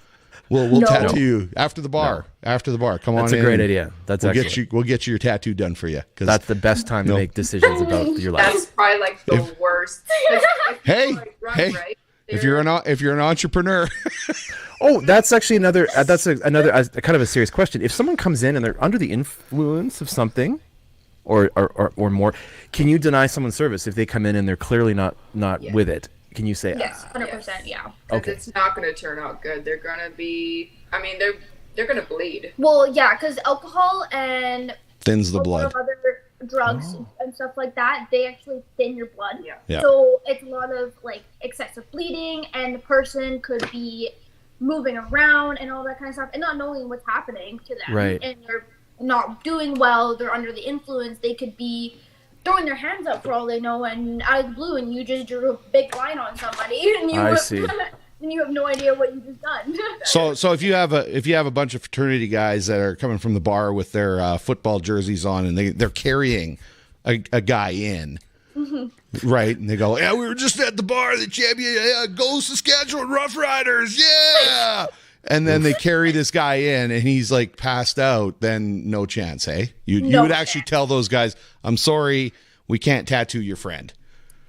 We'll tattoo you after the bar. No. After the bar, come on in. That's a great idea. We'll get you your tattoo done for you. That's the best time to make decisions about your life. That's probably like the worst. Hey. If you're an entrepreneur. Oh, that's actually another kind of a serious question. If someone comes in and they're under the influence of something or more, can you deny someone service if they come in and they're clearly not with it? Can you say yes, 100%, yeah. Okay. It's not going to turn out good. They're going to be, they're going to bleed. Well, yeah, because alcohol and thins the blood. Other drugs and stuff like that, they actually thin your blood. Yeah. So it's a lot of excessive bleeding, and the person could be moving around and all that kind of stuff and not knowing what's happening to them. Right. And they're not doing well, they're under the influence, they could be throwing their hands up for all they know, and out of the blue, and you just drew a big line on somebody. And I see. then you have no idea what you just done. So if you have a bunch of fraternity guys that are coming from the bar with their football jerseys on, and they're carrying a guy in, right? And they go, "Yeah, we were just at the bar, the champion, go Saskatchewan Roughriders, yeah!" And then they carry this guy in, and he's like passed out. Then no chance, hey? You would actually tell those guys, "I'm sorry, we can't tattoo your friend."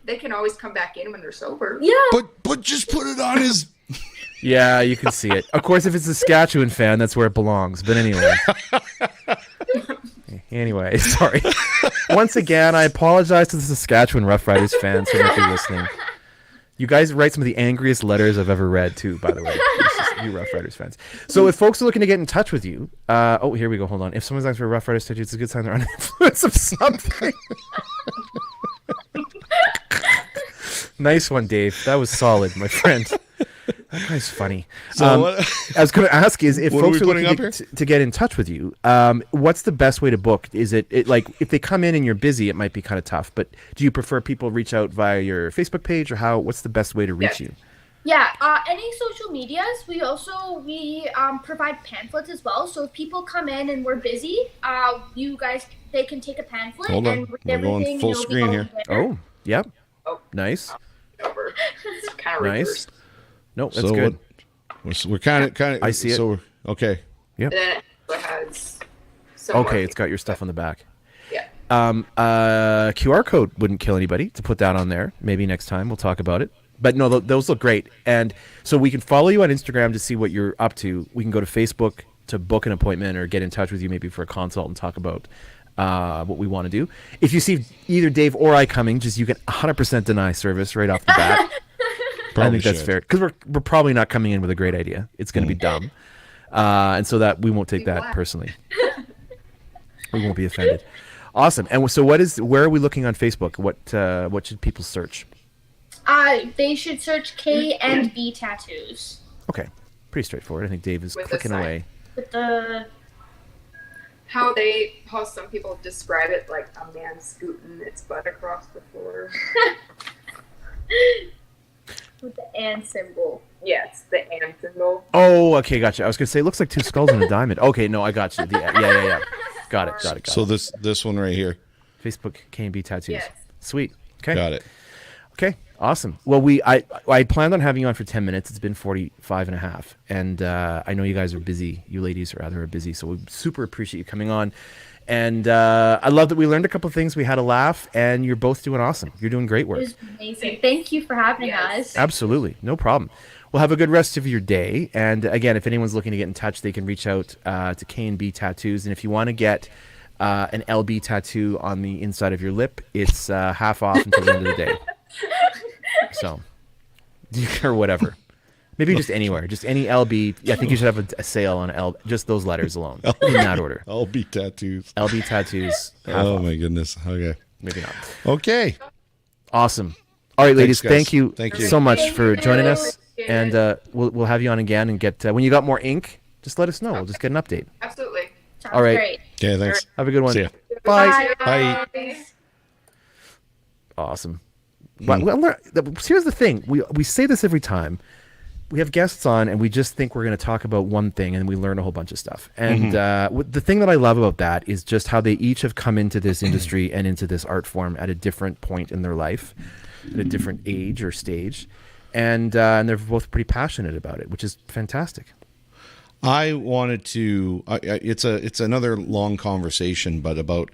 They can always come back in when they're sober. Yeah. But just put it on his. Yeah, you can see it. Of course, if it's a Saskatchewan fan, that's where it belongs. But anyway, sorry. Once again, I apologize to the Saskatchewan Roughriders fans who might be listening. You guys write some of the angriest letters I've ever read, too, by the way. You Roughriders fans. So if folks are looking to get in touch with you, oh, here we go. Hold on. If someone's asking for a Roughriders tattoo, it's a good sign they're under the influence of something. Nice one, Dave. That was solid, my friend. That guy's funny. So I was going to ask is if What folks are are we looking putting to get in touch with you, what's the best way to book? Is it like if they come in and you're busy, it might be kind of tough. But do you prefer people reach out via your Facebook page, or what's the best way to reach you? Yeah, any social medias. We provide pamphlets as well. So if people come in and we're busy, they can take a pamphlet. Hold on. And with We're going everything, full it'll be screen all here. there. Oh, yep. Oh. Nice. Over. It's kind of Nice. reversed. No, that's So good. we're kind of. I see it. So okay. Yep. And then it has some Okay, more- it's got your stuff on the back. Yeah. QR code wouldn't kill anybody to put that on there. Maybe next time we'll talk about it. But no, those look great. And so we can follow you on Instagram to see what you're up to. We can go to Facebook to book an appointment or get in touch with you maybe for a consult and talk about what we want to do. If you see either Dave or I coming, you can 100% deny service right off the bat. I think that's fair. Because we're probably not coming in with a great idea. It's going to be dumb. And so that we won't take that personally. We won't be offended. Awesome. And so where are we looking on Facebook? What should people search? They should search K and B tattoos. Okay. Pretty straightforward. I think Dave is With the clicking sign. away. With the How some people describe it, like a man scooting its butt across the floor. with the and symbol. Yeah, it's the and symbol. Oh, okay, gotcha. I was gonna say it looks like two skulls and a diamond. Okay, no, I got you. Yeah. Got it. So this one right here. Facebook K&B tattoos. Yes. Sweet. Okay. Got it. Okay. Awesome. Well, I planned on having you on for 10 minutes. It's been 45 and a half. And I know you guys are busy. You ladies are busy. So we super appreciate you coming on. And I love that we learned a couple of things. We had a laugh, and you're both doing awesome. You're doing great work. It was amazing. Thank you for having us. Absolutely. No problem. Well, have a good rest of your day. And again, if anyone's looking to get in touch, they can reach out to K&B Tattoos. And if you want to get an LB tattoo on the inside of your lip, it's half off until the end of the day. So, or whatever. Maybe just anywhere. Just any LB. I think you should have a sale on just those letters alone. In that order. LB tattoos. LB tattoos. Oh my goodness. Okay. Maybe not. Okay. Awesome. All right, ladies. guys. Thank you Thank you. so much Thank for you. joining us. Yeah. And we'll have you on again and get when you got more ink, just let us know. We'll just get an update. Absolutely. Sounds All right. great. Okay. Thanks. Have a good one. See ya. Bye. Bye. Awesome. Well, here's the thing. We say this every time. We have guests on, and we just think we're going to talk about one thing, and we learn a whole bunch of stuff. And the thing that I love about that is just how they each have come into this industry and into this art form at a different point in their life, at a different age or stage, and they're both pretty passionate about it, which is fantastic. I wanted to. It's another long conversation, but about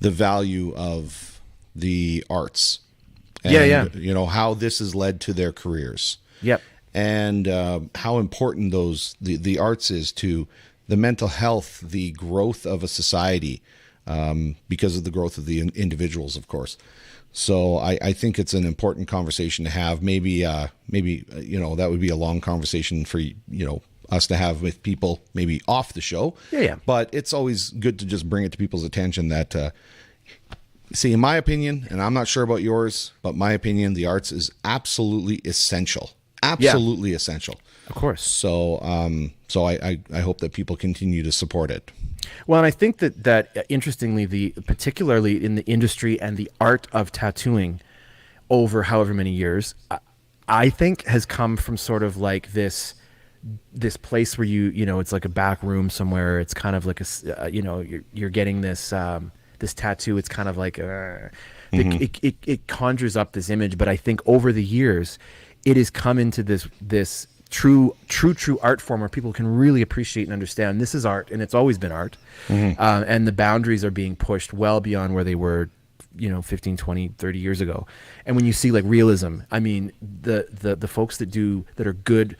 the value of the arts. And, Yeah. You know how this has led to their careers. Yep. And how important the arts is to the mental health, the growth of a society, because of the growth of the individuals, of course. So I think it's an important conversation to have. Maybe that would be a long conversation for us to have with people, maybe off the show. Yeah. But it's always good to just bring it to people's attention that. See, in my opinion, and I'm not sure about yours, but my opinion, the arts is absolutely essential. Absolutely essential. Of course. So, I hope that people continue to support it. Well, and I think that interestingly, particularly in the industry and the art of tattooing over however many years, I think has come from sort of like this place where you know, it's like a back room somewhere. It's kind of like you know, you're getting this this tattoo. It's kind of like it conjures up this image. But I think over the years, it has come into this true art form where people can really appreciate and understand this is art, and it's always been art. And the boundaries are being pushed well beyond where they were, you know, 15, 20, 30 years ago. And when you see like realism, I mean, the folks that are good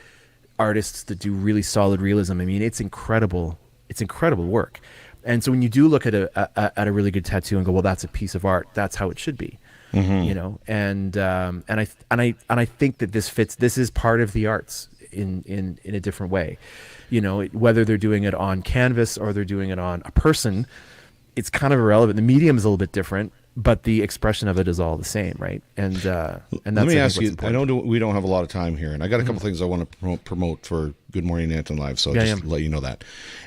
artists that do really solid realism, I mean, it's incredible work. And so when you do look at a really good tattoo and go, well, that's a piece of art, that's how it should be. You know, and I think that this is part of the arts in a different way. You know, whether they're doing it on canvas or they're doing it on a person, it's kind of irrelevant. The medium is a little bit different, but the expression of it is all the same, right? And that's, let me ask you, I know we don't have a lot of time here, and I got a couple things I want to promote for Good Morning Nanton Live, so just let you know that.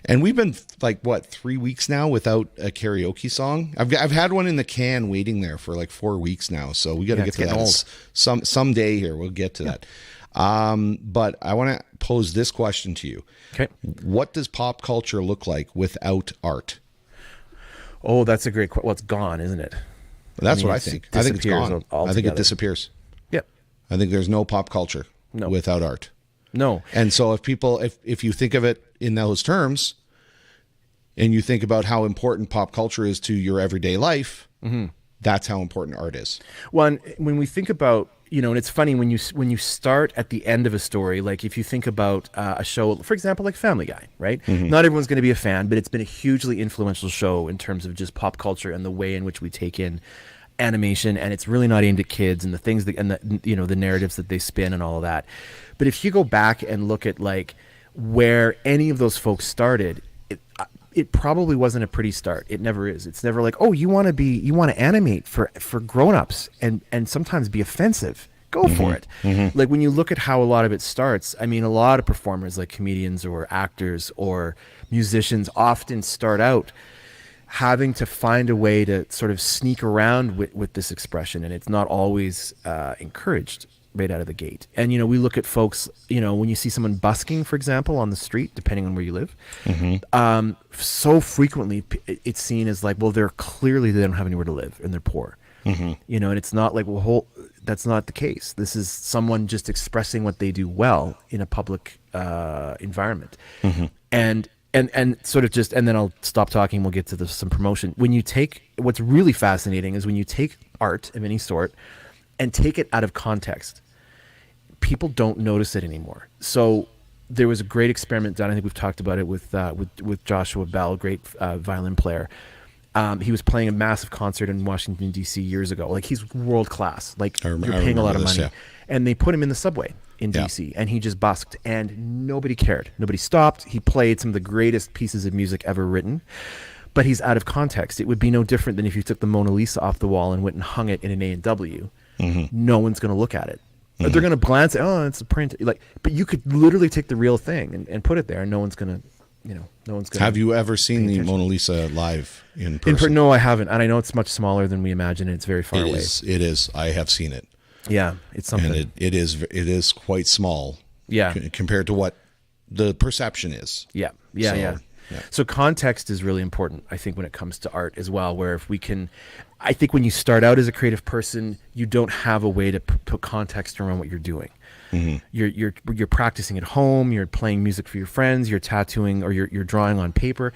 And we've been like, what, 3 weeks now without a karaoke song? I've had one in the can waiting there for like 4 weeks now, so we got to get to that. Someday here, we'll get to that. But I want to pose this question to you. Okay. What does pop culture look like without art? Oh, that's a great question. Well, it's gone, isn't it? That's what I think. I think it's gone. I think it disappears. Yep. I think there's no pop culture without art. No. And so if you think of it in those terms, and you think about how important pop culture is to your everyday life, that's how important art is. Well, and when we think about, you know, and it's funny when you start at the end of a story, like if you think about a show, for example, like Family Guy, right? Not everyone's going to be a fan, but it's been a hugely influential show in terms of just pop culture and the way in which we take in animation, and it's really not aimed at kids and the things that, and the, you know, the narratives that they spin and all of that. But if you go back and look at like where any of those folks started, it probably wasn't a pretty start. It never is. It's never like, oh, you want to animate for grown-ups and sometimes be offensive. Go for it. Like when you look at how a lot of it starts, I mean, a lot of performers like comedians or actors or musicians often start out having to find a way to sort of sneak around with this expression, and it's not always encouraged right out of the gate. And, you know, we look at folks, you know, when you see someone busking, for example, on the street, depending on where you live, so frequently it's seen as like, well, they don't have anywhere to live and they're poor. You know, and it's not like, well, that's not the case. This is someone just expressing what they do well in a public environment. And sort of just, and then I'll stop talking, we'll get to some promotion. When you take, what's really fascinating is when you take art of any sort and take it out of context, people don't notice it anymore. So there was a great experiment done, I think we've talked about it with Joshua Bell, great violin player. He was playing a massive concert in Washington, D.C. years ago. Like, he's world class. Like, you're paying a lot of money. Yeah. And they put him in the subway in D.C. and he just busked, and nobody cared. Nobody stopped. He played some of the greatest pieces of music ever written, but he's out of context. It would be no different than if you took the Mona Lisa off the wall and went and hung it in an A&W. No one's going to look at it. They're going to glance at, oh, it's a print. Like, but you could literally take the real thing and put it there, and no one's going to, you know, no one's going to. Have you ever seen the Mona Lisa live in person? No, I haven't. And I know it's much smaller than we imagine, and it's very far away. It is. I have seen it. Yeah, it's something. And it is quite small. Yeah. Compared to what the perception is. Yeah. So context is really important, I think, when it comes to art as well, where if we can, I think when you start out as a creative person, you don't have a way to put context around what you're doing. You're practicing at home, you're playing music for your friends, you're tattooing, or you're drawing on paper.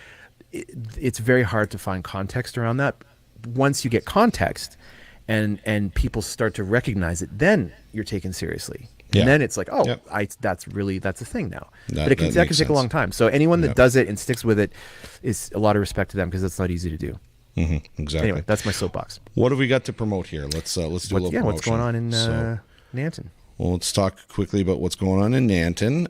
It's very hard to find context around that. Once you get context and people start to recognize it, then you're taken seriously. And then it's like, oh, that's a thing now. But that can take a long time. So anyone that does it and sticks with it, is a lot of respect to them, because it's not easy to do. Exactly. Anyway, that's my soapbox. What have we got to promote here? Let's do a little promotion. What's going on in Nanton? Well, let's talk quickly about what's going on in Nanton.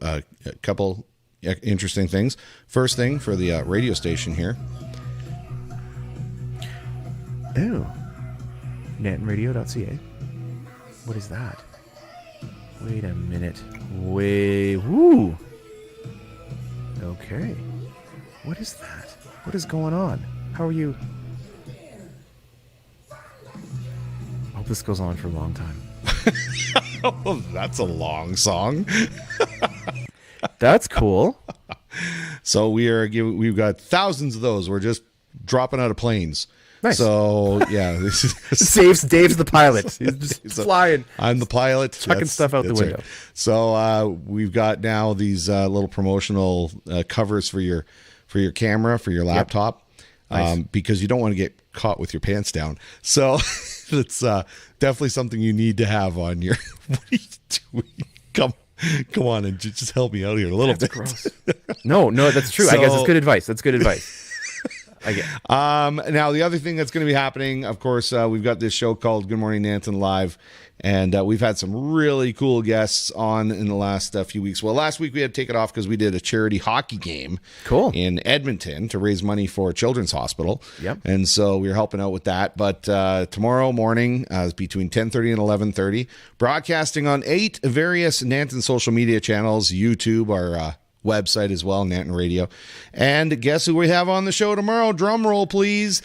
A couple interesting things. First thing for the radio station here. Oh, nantonradio.ca. What is that? Wait a minute. Woo. Okay. What is that? What is going on? How are you? I hope this goes on for a long time. Oh, that's a long song. That's cool. So we've got thousands of those. We're just dropping out of planes. Nice. So yeah, this is Dave's the pilot. He's just flying. I'm the pilot, chucking stuff out the window. Right. So we've got now these little promotional covers for your camera, for your laptop, nice. Because you don't want to get caught with your pants down. So it's definitely something you need to have on your. What are you doing? Come on and just help me out here a little bit. Gross. No, that's true. I guess it's good advice. That's good advice. I get. Now the other thing that's going to be happening, of course, we've got this show called Good Morning Nanton Live, and we've had some really cool guests on in the last few weeks. Well, last week we had to take it off because we did a charity hockey game, in Edmonton to raise money for Children's Hospital. Yep. And so we were helping out with that. But tomorrow morning, between 10:30 and 11:30, broadcasting on 8 various Nanton social media channels, YouTube, our website as well, Nanton Radio. And guess who we have on the show tomorrow? Drum roll, please.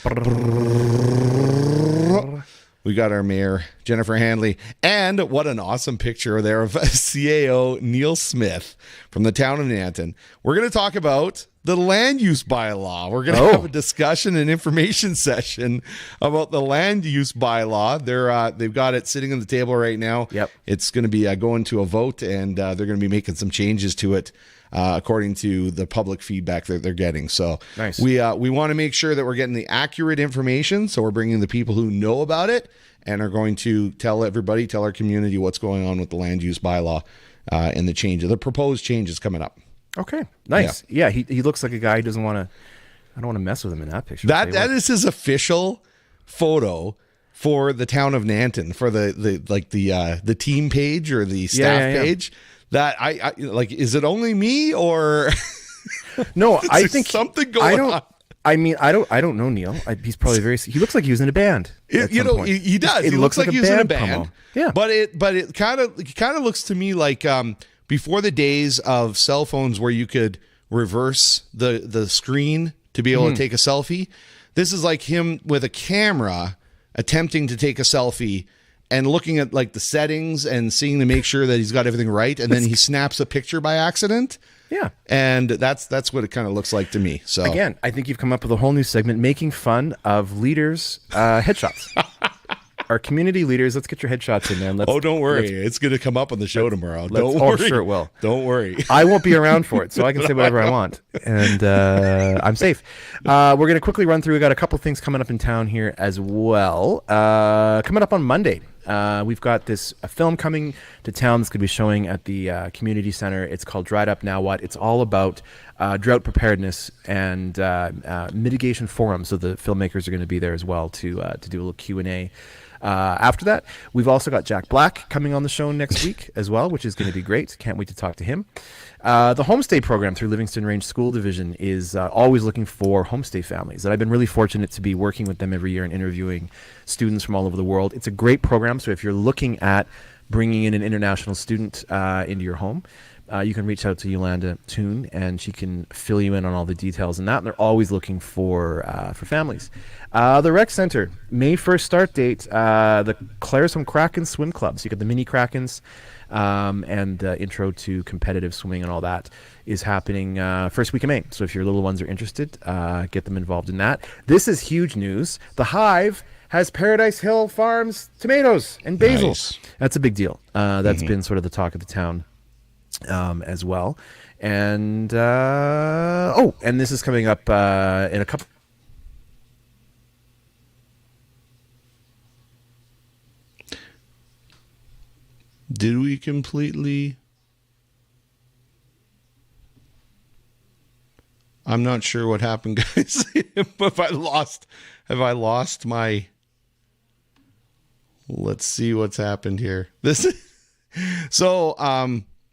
We got our mayor, Jennifer Handley. And what an awesome picture there of CAO Neil Smith from the town of Nanton. We're going to talk about the land use bylaw. We're going to have a discussion and information session about the land use bylaw. They've got it sitting on the table right now. Yep. It's going to be going to a vote, and they're going to be making some changes to it. According to the public feedback that they're getting. So nice. We want to make sure that we're getting the accurate information. So we're bringing the people who know about it and are going to tell our community what's going on with the land use bylaw and the proposed changes coming up. Okay, nice. Yeah, he looks like a guy who doesn't want to. I don't want to mess with him in that picture. That is his official photo for the town of Nanton, for the team page or the staff page. That I like, is it only me or no? I think something going on. I mean, I don't know Neil. He's probably he looks like he was in a band. He does. He looks like he was in a band. Promo. Yeah, but it kind of looks to me like before the days of cell phones where you could reverse the screen to be able to take a selfie. This is like him with a camera attempting to take a selfie. And looking at like the settings and seeing to make sure that he's got everything right, and then he snaps a picture by accident. Yeah, and that's what it kind of looks like to me. So again, I think you've come up with a whole new segment making fun of leaders' headshots. Our community leaders, let's get your headshots in, man. Don't worry, it's going to come up on the show tomorrow. Don't worry. Oh, sure it will. Don't worry. I won't be around for it, so I can say whatever I want, and I'm safe. We're going to quickly run through. We got a couple things coming up in town here as well. Coming up on Monday. We've got a film coming to town that's going to be showing at the community center. It's called Dried Up Now What? It's all about drought preparedness and mitigation forums. So the filmmakers are going to be there as well to do a little Q&A. After that, we've also got Jack Black coming on the show next week as well, which is going to be great. Can't wait to talk to him. The homestay program through Livingston Range School Division is always looking for homestay families. And I've been really fortunate to be working with them every year and interviewing students from all over the world. It's a great program. So if you're looking at bringing in an international student into your home, you can reach out to Yolanda Toon, and she can fill you in on all the details and that. And they're always looking for families. The rec center, May 1st start date. The Claresholm Kraken Swim Club. So you got the mini Krakens and intro to competitive swimming and all that is happening first week of May. So if your little ones are interested, get them involved in that. This is huge news. The Hive has Paradise Hill Farms tomatoes and basil. Nice. That's a big deal. That's been sort of the talk of the town. As well, and and this is coming up in a couple. Did we completely? I'm not sure what happened, guys. Have I lost my? Let's see what's happened here.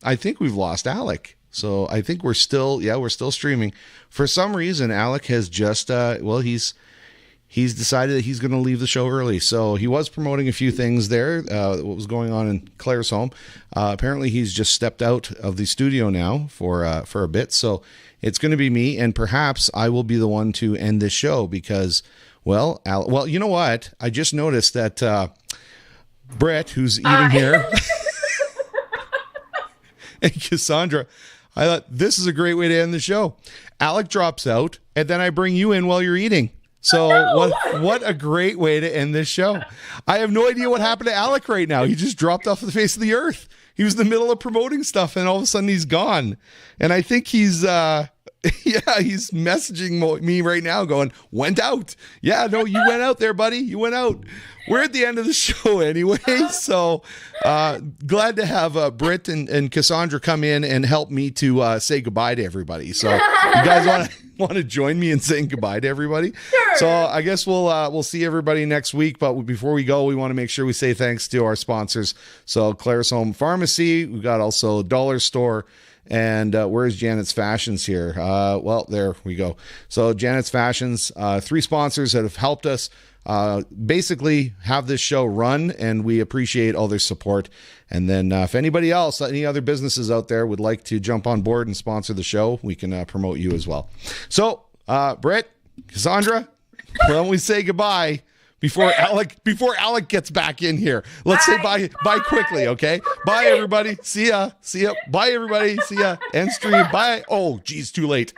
I think we've lost Alec. So I think we're still streaming. For some reason, Alec has just, he's decided that he's going to leave the show early. So he was promoting a few things there, what was going on in Claresholm. Apparently he's just stepped out of the studio now for a bit. So it's going to be me, and perhaps I will be the one to end this show because, you know what? I just noticed that Brett, who's eating here... And Cassandra, I thought this is a great way to end the show. Alec drops out, and then I bring you in while you're eating. So what a great way to end this show. I have no idea what happened to Alec right now. He just dropped off the face of the earth. He was in the middle of promoting stuff, and all of a sudden he's gone. And I think he's he's messaging me right now going, went out. Yeah, no, you went out there, buddy. You went out. We're at the end of the show anyway. So glad to have Britt and Cassandra come in and help me to say goodbye to everybody. So you guys want to join me in saying goodbye to everybody? Sure. So I guess we'll see everybody next week. But before we go, we want to make sure we say thanks to our sponsors. So Claresholm Pharmacy, we've got also Dollar Store. And where's Janet's Fashions here? Well, there we go. So Janet's Fashions, 3 sponsors that have helped us basically have this show run, and we appreciate all their support. And then if anybody else, any other businesses out there would like to jump on board and sponsor the show, we can promote you as well. So Britt, Cassandra, why don't we say goodbye before Alec gets back in here? Let's say bye quickly, okay? Bye everybody. See ya. Bye everybody. See ya. End stream. Bye. Oh, geez, too late.